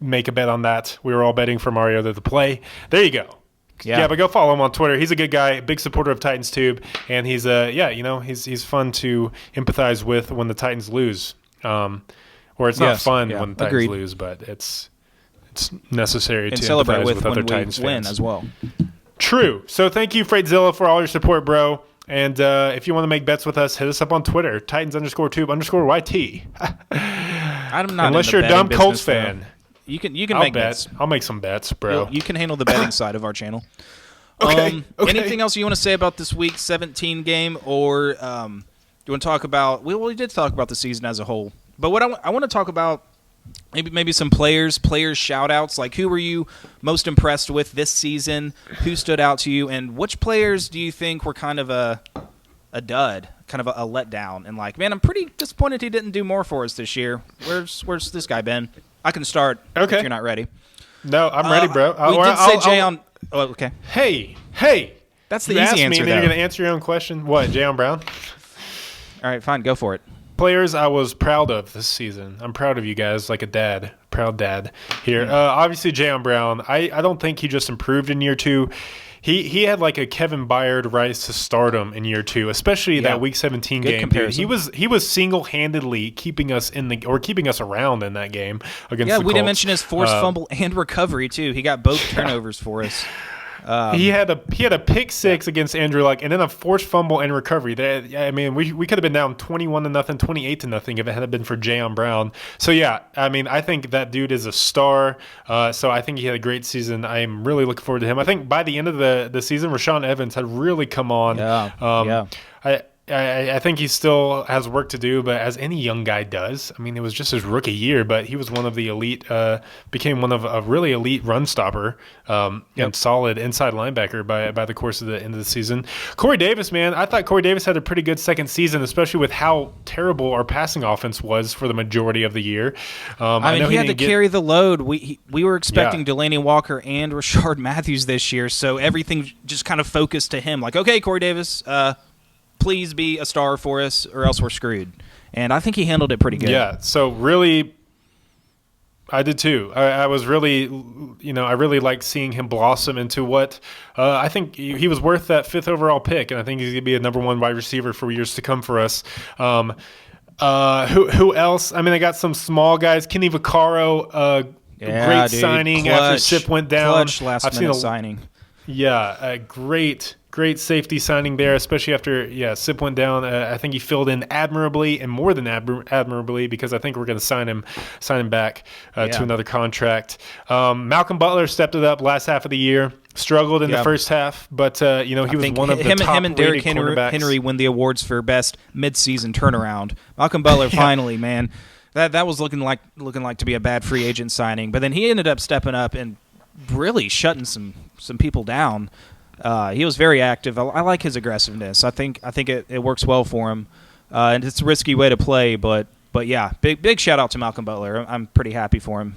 Speaker 1: make a bet on that? We were all betting for Mariota to play. There you go. Yeah, but go follow him on Twitter. He's a good guy, big supporter of Titans Tube, and he's he's fun to empathize with when the Titans lose. Or it's not fun when the Titans lose, but it's necessary to
Speaker 2: celebrate
Speaker 1: empathize with other
Speaker 2: when
Speaker 1: Titans
Speaker 2: we win
Speaker 1: fans
Speaker 2: as well.
Speaker 1: True. So thank you, FrizzFr8, for all your support, bro. And if you want to make bets with us, hit us up on Twitter, Titans_Tube_YT.
Speaker 2: I'm not
Speaker 1: unless you're a dumb Colts fan.
Speaker 2: You can make bets.
Speaker 1: I'll make some bets, bro.
Speaker 2: You can handle the betting side of our channel.
Speaker 1: Okay.
Speaker 2: Anything else you want to say about this Week 17 game, or do you want to talk about? We did talk about the season as a whole, but what I want to talk about maybe some players shout outs. Like, who were you most impressed with this season? Who stood out to you, and which players do you think were kind of a dud, kind of a letdown? And man, I'm pretty disappointed he didn't do more for us this year. Where's this guy been? I can start if you're not ready.
Speaker 1: No, I'm ready, bro.
Speaker 2: We did say Jayon. Oh, okay.
Speaker 1: Hey.
Speaker 2: That's the
Speaker 1: easy
Speaker 2: answer,
Speaker 1: and then you're going to answer your own question? What, Jayon Brown?
Speaker 2: All right, fine. Go for it.
Speaker 1: Players I was proud of this season. I'm proud of you guys, like a dad. Proud dad here. Obviously, Jayon Brown. I don't think he just improved in year two. He had a Kevin Byard rise to stardom in year two, especially that Week 17
Speaker 2: Good
Speaker 1: game.
Speaker 2: Comparison.
Speaker 1: Dude, he was single-handedly keeping us keeping us around in that game against the Colts.
Speaker 2: We didn't mention his forced fumble and recovery too. He got both turnovers for us.
Speaker 1: He had a pick six against Andrew Luck, and then a forced fumble and recovery. We could have been down 21-0, 28-0 if it had been for Jayon Brown. So I think that dude is a star. So I think he had a great season. I am really looking forward to him. I think by the end of the season, Rashaan Evans had really come on. I think he still has work to do, but as any young guy does, it was just his rookie year, but he was one of the elite, became one of a really elite run stopper and solid inside linebacker by the course of the end of the season. Corey Davis, man, I thought Corey Davis had a pretty good second season, especially with how terrible our passing offense was for the majority of the year.
Speaker 2: He had to carry the load. We were expecting Delaney Walker and Rashard Matthews this year, so everything just kind of focused to him. Okay, Corey Davis, please be a star for us or else we're screwed. And I think he handled it pretty good.
Speaker 1: Yeah, so really, I did too. I was really, I really liked seeing him blossom into what I think he was worth that 5th overall pick, and I think he's going to be a number 1 wide receiver for years to come for us. Who else? I got some small guys. Kenny Vaccaro, great signing after Sip went down.
Speaker 2: Clutch last-minute signing.
Speaker 1: Yeah, a great great safety signing there, especially after Sip went down. I think he filled in admirably and more than admirably because I think we're going to sign him back to another contract. Malcolm Butler stepped it up last half of the year. Struggled in the first half, but he was one of the top
Speaker 2: him and Derrick
Speaker 1: cornerbacks.
Speaker 2: Henry win the awards for best midseason turnaround. Malcolm Butler finally, man. That was looking like to be a bad free agent signing, but then he ended up stepping up and really shutting some people down. He was very active. I like his aggressiveness. I think it works well for him, and it's a risky way to play, but yeah, big shout out to Malcolm Butler. I'm pretty happy for him.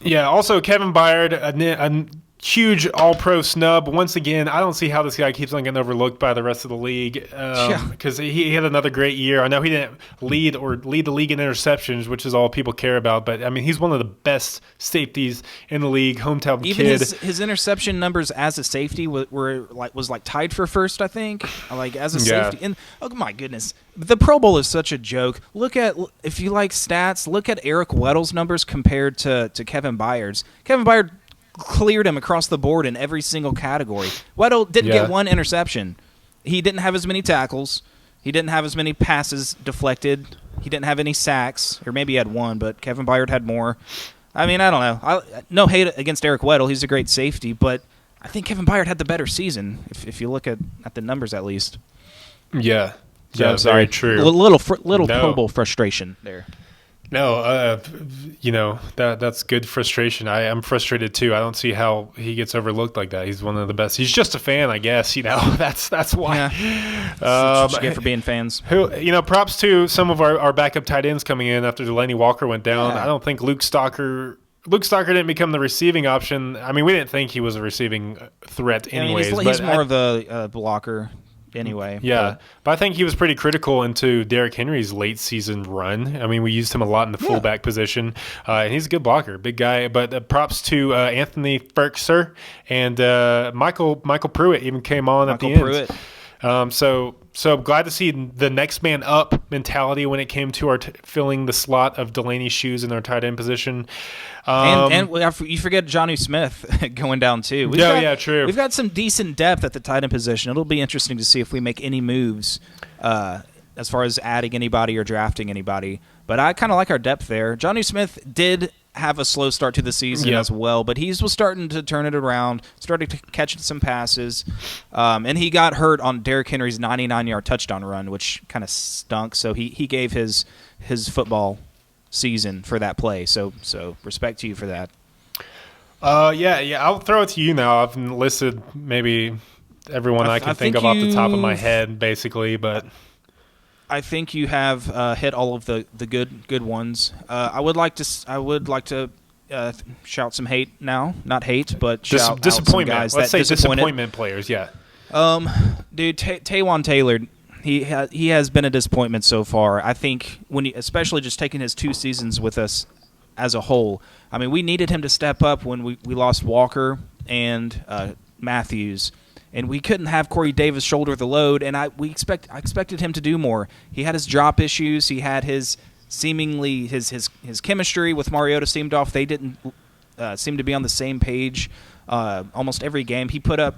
Speaker 1: Yeah. Also, Kevin Byard, a huge All-Pro snub. Once again, I don't see how this guy keeps on getting overlooked by the rest of the league because he had another great year. I know he didn't lead the league in interceptions, which is all people care about, but I mean he's one of the best safeties in the league. Hometown
Speaker 2: Even
Speaker 1: kid.
Speaker 2: His interception numbers as a safety was tied for first, I think. Like as a safety, and oh my goodness, the Pro Bowl is such a joke. If you like stats, look at Eric Weddle's numbers compared to Kevin Byard's. Kevin Byard cleared him across the board in every single category. Weddle didn't get one interception. He didn't have as many tackles. He didn't have as many passes deflected. He didn't have any sacks, or maybe he had one, but Kevin Byard had more. I mean, I don't know. No hate against Eric Weddle. He's a great safety, but I think Kevin Byard had the better season, if you look at the numbers at least.
Speaker 1: Yeah.
Speaker 2: So,
Speaker 1: yeah,
Speaker 2: sorry.
Speaker 1: very true.
Speaker 2: Little Pro Bowl frustration there.
Speaker 1: No, that's good frustration. I'm frustrated too. I don't see how he gets overlooked like that. He's one of the best. He's just a fan, I guess. That's why.
Speaker 2: Yeah. That's what you get for being fans.
Speaker 1: Props to some of our backup tight ends coming in after Delaney Walker went down.
Speaker 2: Yeah.
Speaker 1: I don't think Luke Stalker didn't become the receiving option. I mean, we didn't think he was a receiving threat anyways.
Speaker 2: He's more of a blocker. Anyway.
Speaker 1: Yeah, but I think he was pretty critical into Derrick Henry's late season run. I mean, we used him a lot in the fullback position, and he's a good blocker, big guy. But props to Anthony FrizzFr8 and Michael Pruitt even came on at the end. So glad to see the next man up mentality when it came to our filling the slot of Delaney's shoes in our tight end position.
Speaker 2: And you forget Jonnu Smith going down too.
Speaker 1: True.
Speaker 2: We've got some decent depth at the tight end position. It'll be interesting to see if we make any moves as far as adding anybody or drafting anybody. But I kind of like our depth there. Jonnu Smith did have a slow start to the season as well, but he was starting to turn it around, started to catch some passes, and he got hurt on Derrick Henry's 99-yard touchdown run, which kind of stunk. So he gave his football season for that play. So respect to you for that.
Speaker 1: I'll throw it to you now. I've listed maybe everyone I can think of off the top of my head, basically, but
Speaker 2: I think you have hit all of the good ones. I would like to shout some hate now, not hate, but shout out some guys.
Speaker 1: Let's say disappointment players. Yeah.
Speaker 2: Dude, Taywan Taylor, he has been a disappointment so far. I think especially just taking his 2 seasons with us as a whole. I mean, we needed him to step up when we lost Walker and Matthews. And we couldn't have Corey Davis shoulder the load, and I expected him to do more. He had his drop issues. He had his chemistry with Mariota seemed off. They didn't seem to be on the same page almost every game. He put up,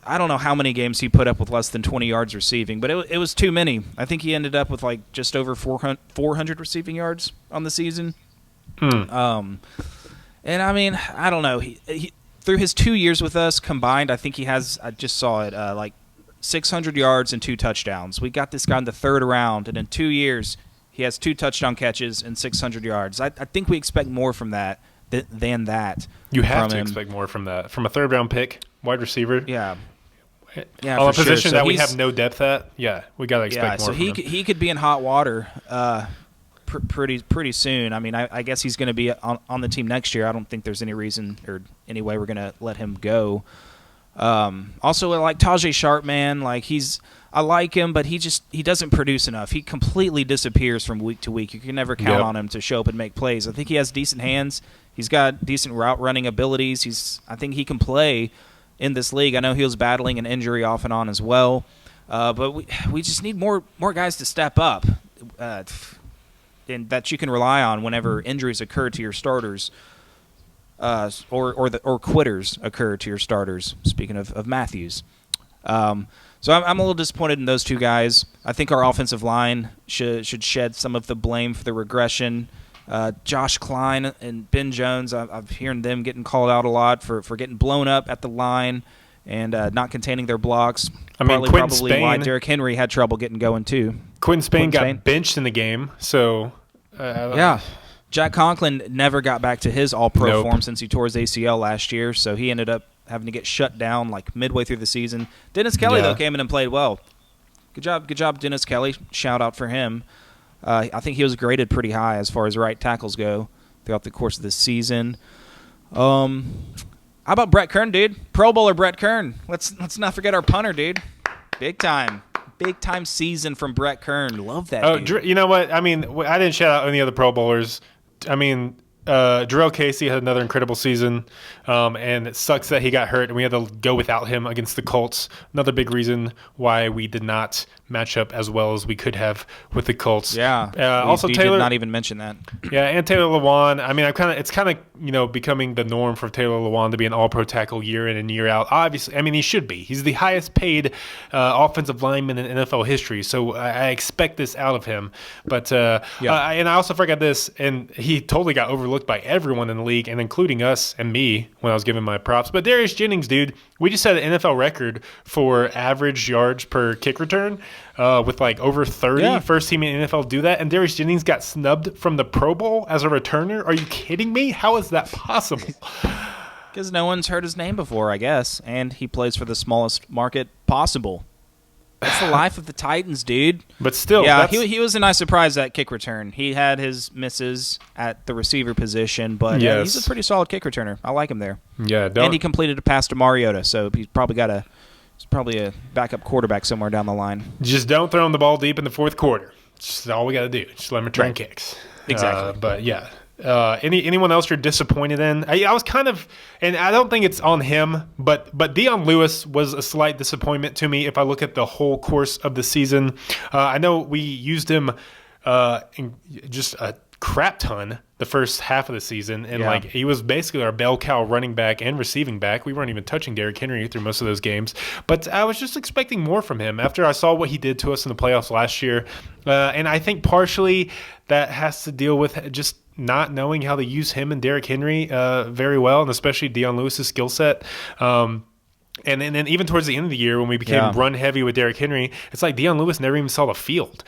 Speaker 2: I don't know how many games he put up with less than 20 yards receiving, but it was too many. I think he ended up with like just over 400 receiving yards on the season. And I mean, I don't know. He through his 2 years with us combined, I think he has, I just saw it, like 600 yards and 2 touchdowns. We got this guy in the 3rd round, and in 2 years, he has 2 touchdown catches and 600 yards. I think we expect more from that than that.
Speaker 1: You have to expect more from that. From a 3rd-round pick, wide receiver.
Speaker 2: Yeah.
Speaker 1: Yeah, on a position that we have no depth at, we got to expect more from him.
Speaker 2: He could be in hot water pretty soon. I mean, I guess he's going to be on the team next year. I don't think there's any reason or any way we're going to let him go. Also, like Tajay Sharp, man, like I like him, but he doesn't produce enough. He completely disappears from week to week. You can never count on him to show up and make plays. I think he has decent hands. He's got decent route running abilities. I think he can play in this league. I know he was battling an injury off and on as well, but we just need more guys to step up. And that you can rely on whenever injuries occur to your starters, or quitters occur to your starters. Speaking of Matthews, So I'm a little disappointed in those two guys. I think our offensive line should shed some of the blame for the regression. Josh Klein and Ben Jones, I've hearing them getting called out a lot for getting blown up at the line and not containing their blocks.
Speaker 1: I mean,
Speaker 2: Partly
Speaker 1: Quentin
Speaker 2: probably
Speaker 1: Spain,
Speaker 2: why Derrick Henry had trouble getting going too.
Speaker 1: Quentin Spain got benched in the game, so
Speaker 2: yeah. Jack Conklin never got back to his all-pro
Speaker 1: Nope.
Speaker 2: form since he tore his ACL last year, so he ended up having to get shut down like midway through the season. Dennis Kelly, though, came in and played well. Good job, Dennis Kelly. Shout out for him. I think he was graded pretty high as far as right tackles go throughout the course of this season. How about Brett Kern, dude? Pro Bowler Brett Kern. Let's not forget our punter, dude. Big time season from Brett Kern. Love that dude.
Speaker 1: You know what? I mean, I didn't shout out any of the Pro Bowlers. I mean, Jarrell Casey had another incredible season, and it sucks that he got hurt, and we had to go without him against the Colts. Another big reason why we did not match up as well as we could have with the Colts.
Speaker 2: Yeah.
Speaker 1: Also,
Speaker 2: we
Speaker 1: Taylor
Speaker 2: did not even mention that.
Speaker 1: Yeah, and Taylor Lewan. I mean, it's kind of becoming the norm for Taylor Lewan to be an All-Pro tackle year in and year out. Obviously, I mean, he should be. He's the highest paid offensive lineman in NFL history, so I expect this out of him. But and I also forgot this, and he totally got overlooked by everyone in the league, and including us and me when I was giving my props. But Darius Jennings, dude, we just had an NFL record for average yards per kick return with like over 30.
Speaker 2: Yeah.
Speaker 1: First team in the NFL do that, and Darius Jennings got snubbed from the Pro Bowl as a returner. Are you kidding me? How is that possible?
Speaker 2: Because no one's heard his name before, I guess, and he plays for the smallest market possible. That's the life of the Titans, dude.
Speaker 1: But still,
Speaker 2: yeah, he was a nice surprise at kick return. He had his misses at the receiver position, but he's a pretty solid kick returner. I like him there.
Speaker 1: Yeah,
Speaker 2: and he completed a pass to Mariota, so he's probably a backup quarterback somewhere down the line.
Speaker 1: Just don't throw him the ball deep in the fourth quarter. Just all we got to do. Just let him return kicks.
Speaker 2: Exactly.
Speaker 1: But yeah. Anyone else you're disappointed in? I was kind of, and I don't think it's on him, but Dion Lewis was a slight disappointment to me if I look at the whole course of the season. I know we used him in just a crap ton the first half of the season, and he was basically our bell cow running back and receiving back. We weren't even touching Derrick Henry through most of those games, but I was just expecting more from him after I saw what he did to us in the playoffs last year, and I think partially that has to deal with just not knowing how to use him and Derrick Henry very well, and especially Dion Lewis's skill set. And then even towards the end of the year when we became run heavy with Derrick Henry, it's like Dion Lewis never even saw the field,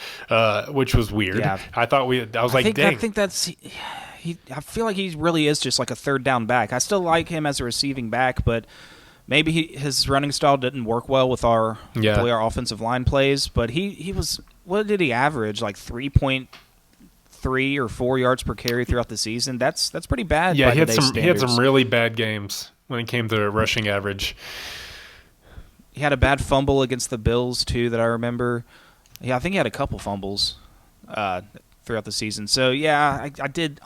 Speaker 1: which was weird. Yeah. I think
Speaker 2: that's I feel like he really is just like a third down back. I still like him as a receiving back, but maybe his running style didn't work well with the way our offensive line plays. But he was, what did he average? Like 3.3 or 4 yards per carry throughout the season. That's pretty bad.
Speaker 1: Yeah, he had some really bad games when it came to rushing average.
Speaker 2: He had a bad fumble against the Bills too that I remember. Yeah, I think he had a couple fumbles throughout the season. So yeah, I did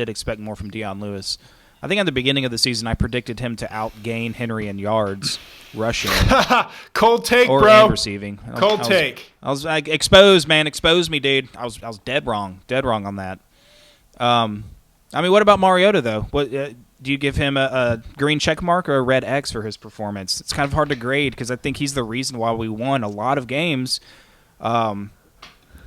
Speaker 2: expect more from Dion Lewis. I think at the beginning of the season I predicted him to outgain Henry in yards rushing.
Speaker 1: Cold take,
Speaker 2: or
Speaker 1: bro.
Speaker 2: And receiving.
Speaker 1: Cold take.
Speaker 2: I was like, exposed, man. Expose me, dude. I was dead wrong. Dead wrong on that. I mean, what about Mariota though? What do you give him a green check mark or a red X for his performance? It's kind of hard to grade because I think he's the reason why we won a lot of games. And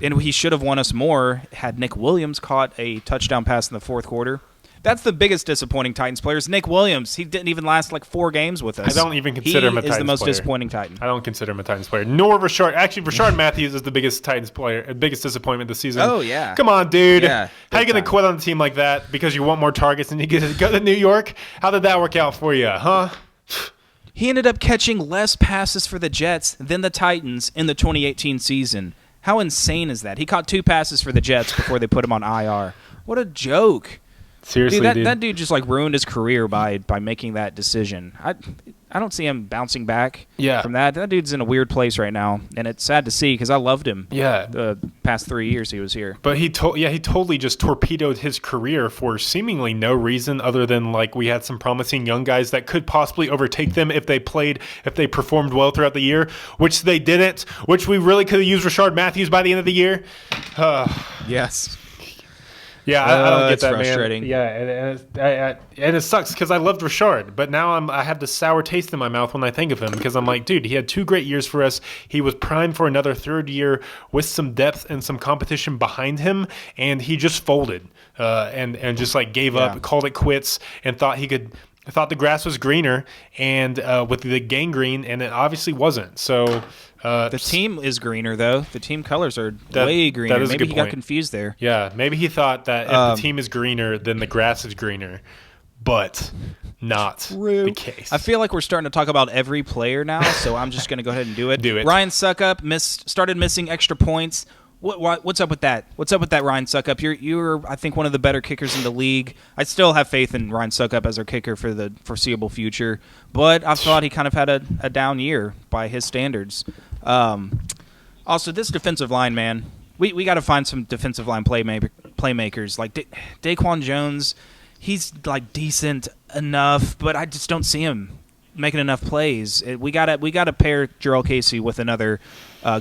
Speaker 2: he should have won us more had Nick Williams caught a touchdown pass in the fourth quarter. That's the biggest disappointing Titans player is Nick Williams. He didn't even last like 4 games with us.
Speaker 1: I don't even consider him a Titans player.
Speaker 2: He is the most disappointing Titan.
Speaker 1: I don't consider him a Titans player. Nor Rashard. Actually, Rashard Matthews is the biggest Titans player, biggest disappointment this season.
Speaker 2: Oh, yeah.
Speaker 1: Come on, dude.
Speaker 2: Yeah,
Speaker 1: how you going to quit on a team like that because you want more targets and you get to go to New York? How did that work out for you, huh?
Speaker 2: He ended up catching less passes for the Jets than the Titans in the 2018 season. How insane is that? He caught 2 passes for the Jets before they put him on IR. What a joke.
Speaker 1: Seriously,
Speaker 2: dude, that dude just like ruined his career by making that decision. I don't see him bouncing back from that. That dude's in a weird place right now, and it's sad to see because I loved him.
Speaker 1: Yeah,
Speaker 2: the past 3 years he was here.
Speaker 1: But he totally just torpedoed his career for seemingly no reason other than like we had some promising young guys that could possibly overtake them if they performed well throughout the year, which they didn't. Which we really could have used Rashard Matthews by the end of the year.
Speaker 2: Yes.
Speaker 1: Yeah, I don't get
Speaker 2: it's
Speaker 1: that,
Speaker 2: frustrating.
Speaker 1: man. Yeah, and it sucks because I loved Richard, but now I have this sour taste in my mouth when I think of him because I'm like, dude, he had 2 great years for us. He was primed for another 3rd year with some depth and some competition behind him, and he just folded and just like gave up, called it quits, and thought he could. I thought the grass was greener and with the gangrene, and it obviously wasn't. So
Speaker 2: the team is greener, though. The team colors are way greener. Maybe he got confused there.
Speaker 1: Yeah, maybe he thought that if the team is greener, then the grass is greener, but not the case.
Speaker 2: I feel like we're starting to talk about every player now, so I'm just going to go ahead and do it.
Speaker 1: Do it.
Speaker 2: Ryan Suckup started missing extra points. What's up with that? What's up with that, Ryan Suckup? You're I think one of the better kickers in the league. I still have faith in Ryan Suckup as our kicker for the foreseeable future, but I thought he kind of had a down year by his standards. Also, this defensive line, man, we got to find some defensive line playmakers like Daquan Jones. He's like decent enough, but I just don't see him making enough plays. We gotta pair Jarrell Casey with another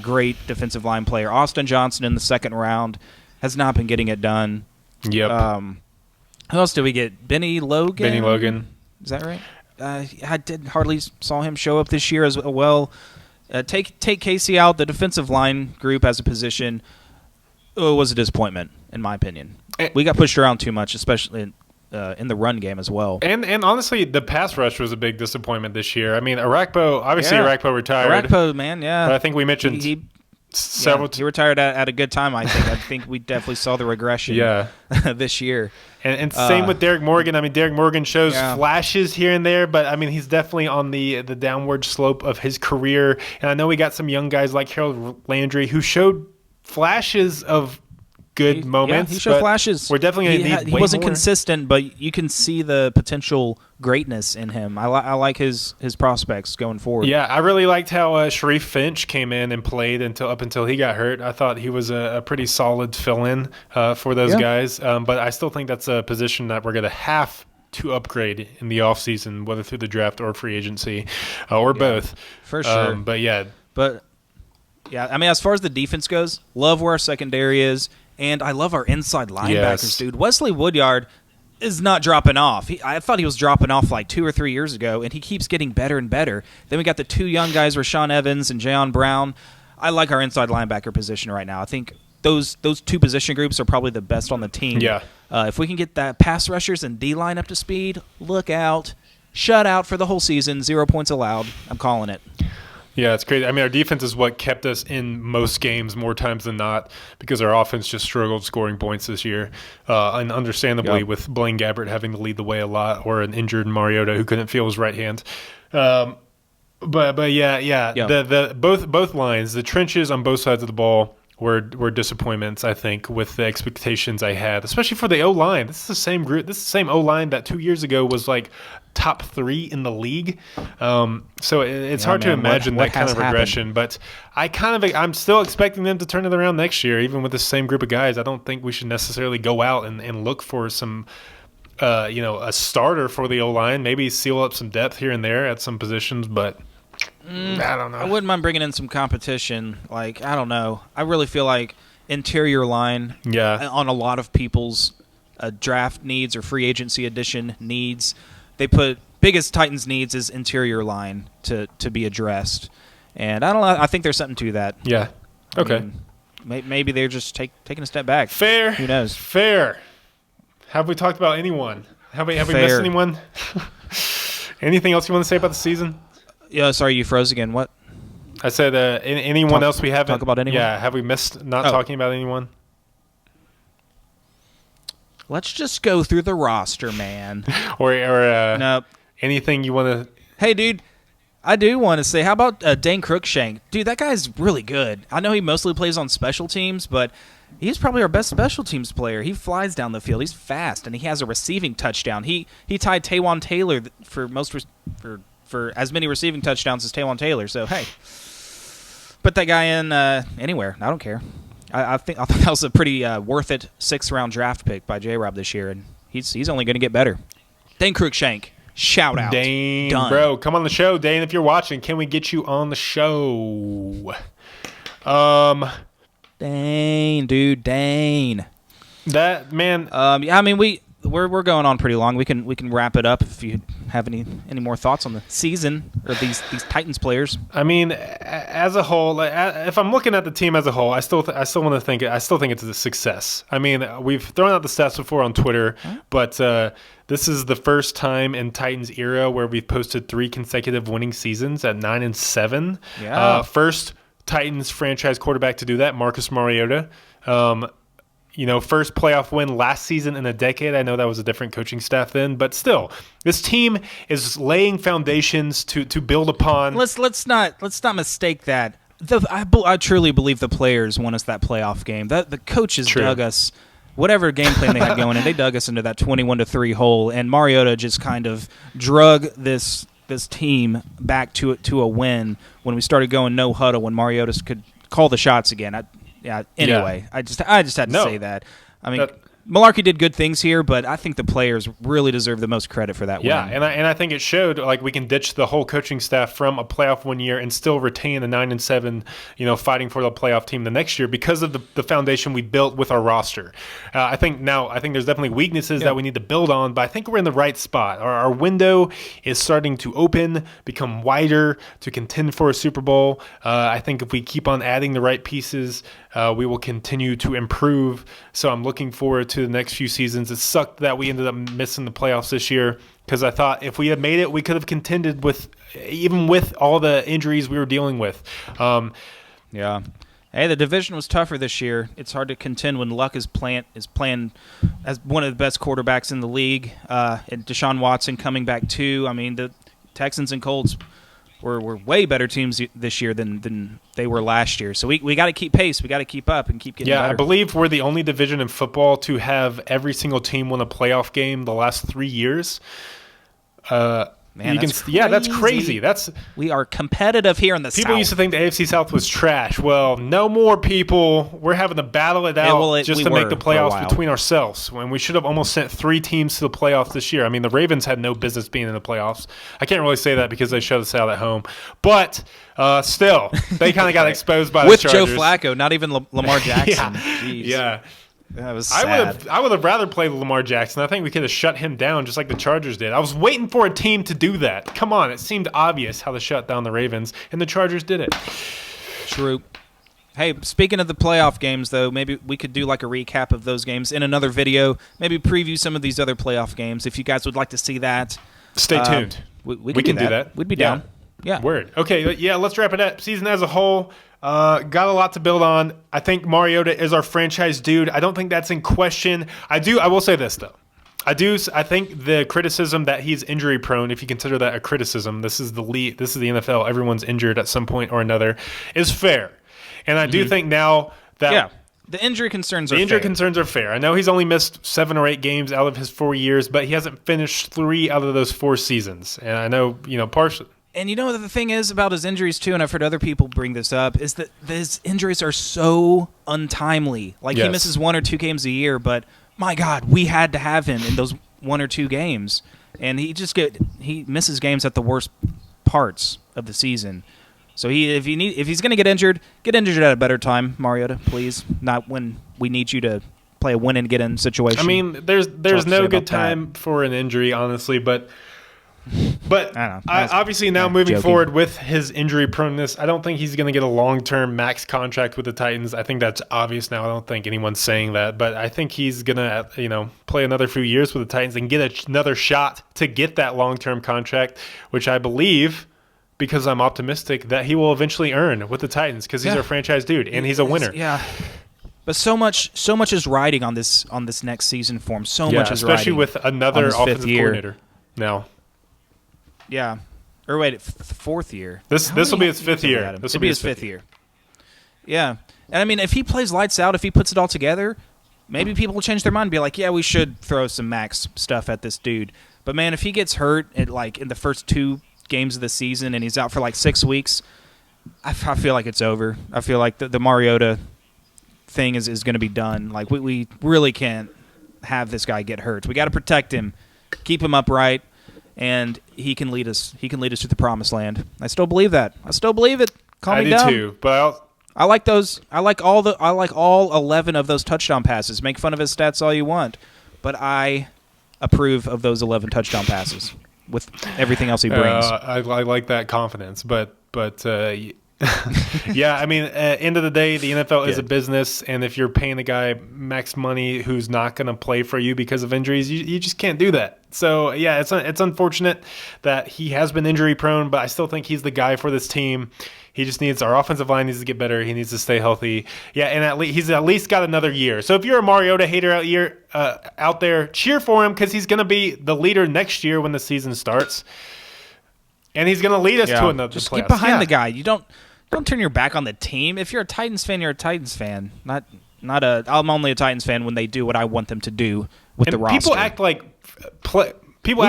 Speaker 2: great defensive line player. Austin Johnson in the 2nd round has not been getting it done.
Speaker 1: Yep.
Speaker 2: Who else did we get? Benny Logan.
Speaker 1: Benny Logan.
Speaker 2: Is that right? I hardly saw him show up this year as well. Take Casey out. The defensive line group as a position was a disappointment in my opinion. We got pushed around too much, especially in the run game as well.
Speaker 1: And honestly, the pass rush was a big disappointment this year. I mean, Arakpo, obviously Arakpo retired.
Speaker 2: Arakpo, man, yeah.
Speaker 1: But I think we mentioned several
Speaker 2: he retired at a good time, I think. I think we definitely saw the regression this year.
Speaker 1: And same with Derek Morgan. I mean, Derek Morgan shows flashes here and there, but I mean, he's definitely on the downward slope of his career. And I know we got some young guys like Harold Landry who showed flashes of good moments.
Speaker 2: He showed flashes.
Speaker 1: We're definitely going to need
Speaker 2: He wasn't
Speaker 1: more.
Speaker 2: consistent, but you can see the potential greatness in him. I like his prospects going forward.
Speaker 1: Yeah, I really liked how Sharif Finch came in and played up until he got hurt. I thought he was a pretty solid fill-in for those guys. But I still think that's a position that we're going to have to upgrade in the offseason, whether through the draft or free agency or both.
Speaker 2: For sure. But I mean, as far as the defense goes, love where our secondary is. And I love our inside linebackers, dude. Wesley Woodyard is not dropping off. I thought he was dropping off like 2 or 3 years ago, and he keeps getting better and better. Then we got the 2 young guys, Rashawn Evans and Jayon Brown. I like our inside linebacker position right now. I think those 2 position groups are probably the best on the team.
Speaker 1: Yeah.
Speaker 2: If we can get that pass rushers and D-line up to speed, look out. Shut out for the whole season. 0 points allowed. I'm calling it.
Speaker 1: Yeah, it's crazy. I mean, our defense is what kept us in most games more times than not because our offense just struggled scoring points this year. And understandably, with Blaine Gabbert having to lead the way a lot or an injured Mariota who couldn't feel his right hand. But both lines, the trenches on both sides of the ball were disappointments, I think, with the expectations I had, especially for the O-line. This is the same group. This is the same O-line that 2 years ago was like top 3 in the league. So it's hard to imagine that kind of regression. But I'm still expecting them to turn it around next year, even with the same group of guys. I don't think we should necessarily go out and look for some, a starter for the O-line. Maybe seal up some depth here and there at some positions, but I don't know.
Speaker 2: I wouldn't mind bringing in some competition. Like, I don't know. I really feel like interior line on a lot of people's draft needs or free agency edition needs. They put biggest Titans needs is interior line to be addressed. And I don't know. I think there's something to that.
Speaker 1: Yeah. Okay.
Speaker 2: I mean, maybe they're just taking a step back.
Speaker 1: Fair.
Speaker 2: Who knows?
Speaker 1: Fair. Have we talked about anyone? Have we missed anyone? Anything else you want to say about the season?
Speaker 2: Yeah, sorry, you froze again. What?
Speaker 1: I said anyone else we haven't
Speaker 2: talk about anyone?
Speaker 1: Yeah, have we missed not talking about anyone?
Speaker 2: Let's just go through the roster, man.
Speaker 1: or
Speaker 2: nope.
Speaker 1: Anything you want to?
Speaker 2: Hey, dude, I do want to say, how about Dane Cruikshank? Dude, that guy's really good. I know he mostly plays on special teams, but he's probably our best special teams player. He flies down the field. He's fast, and he has a receiving touchdown. He tied Taywan Taylor for as many receiving touchdowns as Taywan Taylor. So, hey, put that guy in anywhere. I don't care. I think that was a pretty worth it 6th-round draft pick by J-Rob this year, and he's only going to get better. Dane Cruikshank, shout out.
Speaker 1: Dane,
Speaker 2: done.
Speaker 1: Bro, come on the show. Dane, if you're watching, can we get you on the show?
Speaker 2: Dane, dude, Dane.
Speaker 1: That man.
Speaker 2: Yeah, I mean we're going on pretty long. We can wrap it up if you have any more thoughts on the season or these Titans players.
Speaker 1: I mean, as a whole, if I'm looking at the team as a whole, I still think it's a success. I mean, we've thrown out the stats before on Twitter, but this is the first time in Titans era where we've posted 3 consecutive winning seasons at 9-7.
Speaker 2: Yeah.
Speaker 1: First Titans franchise quarterback to do that, Marcus Mariota. First playoff win last season in a decade. I know that was a different coaching staff then, but still, this team is laying foundations to build upon.
Speaker 2: Let's not mistake that. I truly believe the players won us that playoff game. The coaches dug us, whatever game plan they had going, and they dug us into that 21-3 hole. And Mariota just kind of drug this team back to a win when we started going no huddle. When Mariota could call the shots again. Anyway, I just had to say that. I mean, Malarkey did good things here, but I think the players really deserve the most credit for that win.
Speaker 1: Yeah, and I think it showed like we can ditch the whole coaching staff from a playoff one year and still retain a 9-7, fighting for the playoff team the next year because of the foundation we built with our roster. I think there's definitely weaknesses that we need to build on, but I think we're in the right spot. Our window is starting to open, become wider to contend for a Super Bowl. I think if we keep on adding the right pieces, we will continue to improve. So I'm looking forward to the next few seasons. It sucked that we ended up missing the playoffs this year because I thought if we had made it, we could have contended even with all the injuries we were dealing with.
Speaker 2: Yeah. Hey, the division was tougher this year. It's hard to contend when Luck is playing as one of the best quarterbacks in the league, and Deshaun Watson coming back too. I mean, the Texans and Colts were way better teams this year than they were last year. So we got to keep pace. We got to keep up and keep getting better.
Speaker 1: I believe we're the only division in football to have every single team win a playoff game the last 3 years.
Speaker 2: Man, that's crazy.
Speaker 1: Yeah, that's crazy.
Speaker 2: We are competitive here in the South.
Speaker 1: People used to think the AFC South was trash. Well, no more, people. We're having to battle it out just to make the playoffs between ourselves. When we should have almost sent 3 teams to the playoffs this year. I mean, the Ravens had no business being in the playoffs. I can't really say that because they shut us out at home. But still, they kind of got exposed by the Chargers.
Speaker 2: With Joe Flacco, not even Lamar Jackson.
Speaker 1: Yeah.
Speaker 2: That was sad.
Speaker 1: I would have rather played Lamar Jackson. I think we could have shut him down just like the Chargers did. I was waiting for a team to do that. Come on, it seemed obvious how to shut down the Ravens, and the Chargers did it.
Speaker 2: True. Hey, speaking of the playoff games, though, maybe we could do like a recap of those games in another video. Maybe preview some of these other playoff games if you guys would like to see that.
Speaker 1: Stay tuned.
Speaker 2: We can do that. We'd be down. Yeah.
Speaker 1: Word. Okay, yeah, let's wrap it up. Season as a whole. Got a lot to build on. I think Mariota is our franchise dude. I don't think that's in question. I will say this, though. I think the criticism that he's injury prone, if you consider that a criticism, this is the NFL, everyone's injured at some point or another, is fair. And I do think now that
Speaker 2: the injury concerns are fair.
Speaker 1: I know he's only missed 7 or 8 games out of his 4 years, but he hasn't finished 3 out of those 4 seasons. And I know, partially.
Speaker 2: And you know what the thing is about his injuries, too, and I've heard other people bring this up, is that his injuries are so untimely. Like, he misses 1 or 2 games a year, but, my God, we had to have him in those 1 or 2 games. And he misses games at the worst parts of the season. So if he's going to get injured at a better time, Mariota, please. Not when we need you to play a win and get in situation.
Speaker 1: I mean, there's no good time for an injury, honestly, but obviously now moving forward with his injury proneness, I don't think he's going to get a long-term max contract with the Titans. I think that's obvious now. I don't think anyone's saying that, but I think he's going to play another few years with the Titans and get another shot to get that long-term contract, which I believe, because I'm optimistic, that he will eventually earn with the Titans because he's our franchise dude and he's a winner.
Speaker 2: Yeah. But so much is riding on this next season for him. So much is riding,
Speaker 1: especially with another offensive coordinator now.
Speaker 2: Yeah. Or wait, 4th year.
Speaker 1: This will be his 5th year.
Speaker 2: This will be his 5th year. Yeah. And I mean, if he plays lights out, if he puts it all together, maybe people will change their mind and be like, yeah, we should throw some max stuff at this dude. But man, if he gets hurt in the first 2 games of the season and he's out for like 6 weeks, I feel like it's over. I feel like the Mariota thing is going to be done. Like we really can't have this guy get hurt. We got to protect him, keep him upright. And he can lead us. He can lead us to the promised land. I still believe that. I still believe it. Calm me down.
Speaker 1: I do too. But
Speaker 2: I like those. I like all 11 of those touchdown passes. Make fun of his stats all you want, but I approve of those 11 touchdown passes with everything else he brings.
Speaker 1: I like that confidence, but yeah, I mean, end of the day, the NFL is a business, and if you're paying the guy max money who's not going to play for you because of injuries, you just can't do that. So yeah, it's unfortunate that he has been injury prone, but I still think he's the guy for this team. He just needs our offensive line needs to get better. He needs to stay healthy. Yeah, and he's at least got another year. So if you're a Mariota hater out there, cheer for him because he's going to be the leader next year when the season starts, and he's going to lead us to another.
Speaker 2: Just
Speaker 1: playoffs.
Speaker 2: Get behind the guy. You don't turn your back on the team. If you're a Titans fan, you're a Titans fan. I'm only a Titans fan when they do what I want them to do with the roster.
Speaker 1: People act like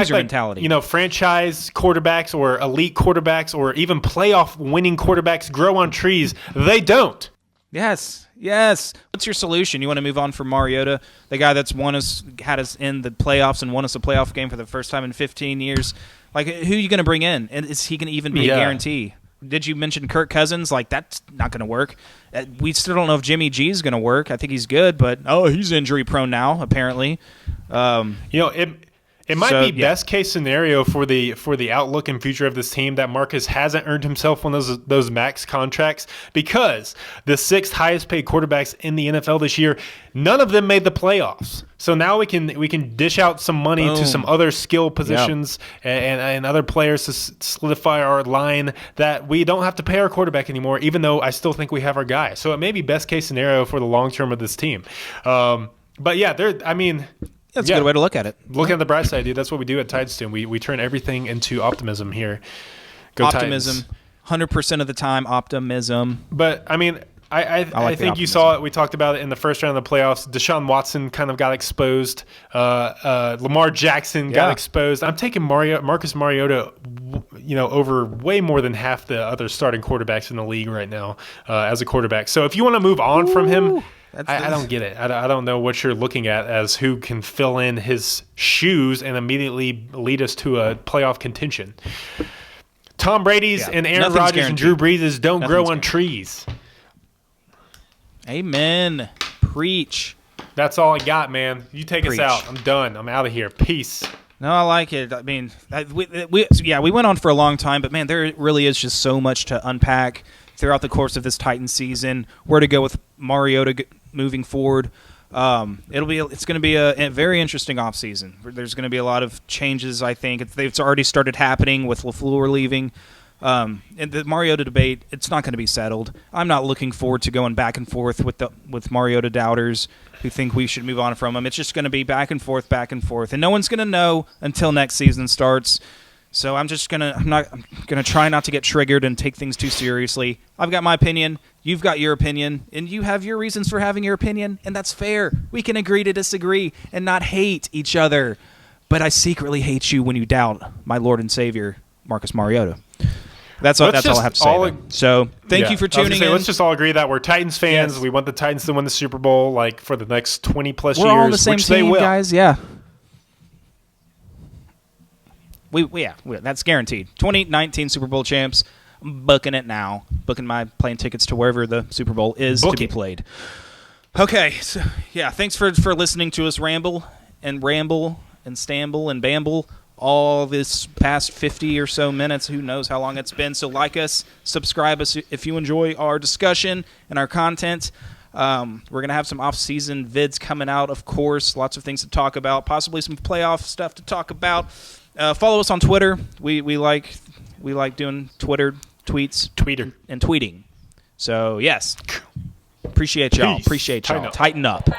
Speaker 2: mentality.
Speaker 1: Franchise quarterbacks or elite quarterbacks or even playoff winning quarterbacks grow on trees. They don't.
Speaker 2: Yes. What's your solution? You want to move on from Mariota, the guy that's had us in the playoffs and won us a playoff game for the first time in 15 years? Like, who are you going to bring in? And is he going to even be a guarantee? Did you mention Kirk Cousins? Like, that's not going to work. We still don't know if Jimmy G is going to work. I think he's good, but he's injury prone now, apparently.
Speaker 1: It might be best case scenario for the outlook and future of this team that Marcus hasn't earned himself one of those max contracts, because the sixth highest paid quarterbacks in the NFL this year, none of them made the playoffs. So now we can dish out some money to some other skill positions and other players to solidify our line that we don't have to pay our quarterback anymore, even though I still think we have our guy. So it may be best case scenario for the long term of this team. But yeah,
Speaker 2: that's a good way to look at it.
Speaker 1: Look at the bright side, dude. That's what we do at Titans. We turn everything into optimism here. Go
Speaker 2: optimism,
Speaker 1: Titans.
Speaker 2: 100% of the time, optimism.
Speaker 1: But, I mean, I think you saw it. We talked about it in the first round of the playoffs. Deshaun Watson kind of got exposed. Lamar Jackson got exposed. I'm taking Marcus Mariota, over way more than half the other starting quarterbacks in the league right now as a quarterback. So if you want to move on from him, I don't get it. I don't know what you're looking at as who can fill in his shoes and immediately lead us to a playoff contention. Tom Brady's and Aaron Rodgers and Drew Brees don't grow on trees.
Speaker 2: Amen. Preach.
Speaker 1: That's all I got, man. You take us out. I'm done. I'm out of here. Peace.
Speaker 2: No, I like it. I mean, we went on for a long time, but man, there really is just so much to unpack throughout the course of this Titans season. Where to go with Mariota moving forward. It's going to be a very interesting offseason. There's going to be a lot of changes, I think. It's already started happening with LaFleur leaving. And the Mariota debate, it's not going to be settled. I'm not looking forward to going back and forth with Mariota doubters who think we should move on from him. It's just going to be back and forth, and no one's going to know until next season starts. So I'm gonna try not to get triggered and take things too seriously. I've got my opinion, you've got your opinion, and you have your reasons for having your opinion, and that's fair. We can agree to disagree and not hate each other. But I secretly hate you when you doubt my Lord and Savior, Marcus Mariota. That's all I have to say. So thank you for tuning in.
Speaker 1: Let's just all agree that we're Titans fans. Yes. We want the Titans to win the Super Bowl for the next 20-plus years.
Speaker 2: We're all on the same team, guys. Yeah. That's guaranteed. 2019 Super Bowl champs. I'm booking it now. Booking my plane tickets to wherever the Super Bowl is to be played. Okay, so thanks for listening to us ramble and stamble and bamble all this past 50 or so minutes. Who knows how long it's been. So like us, subscribe us if you enjoy our discussion and our content. We're going to have some off-season vids coming out, of course. Lots of things to talk about. Possibly some playoff stuff to talk about. Follow us on Twitter. We like doing Twitter tweets, and tweeting. So yes, appreciate y'all.
Speaker 1: Peace.
Speaker 2: Tighten up.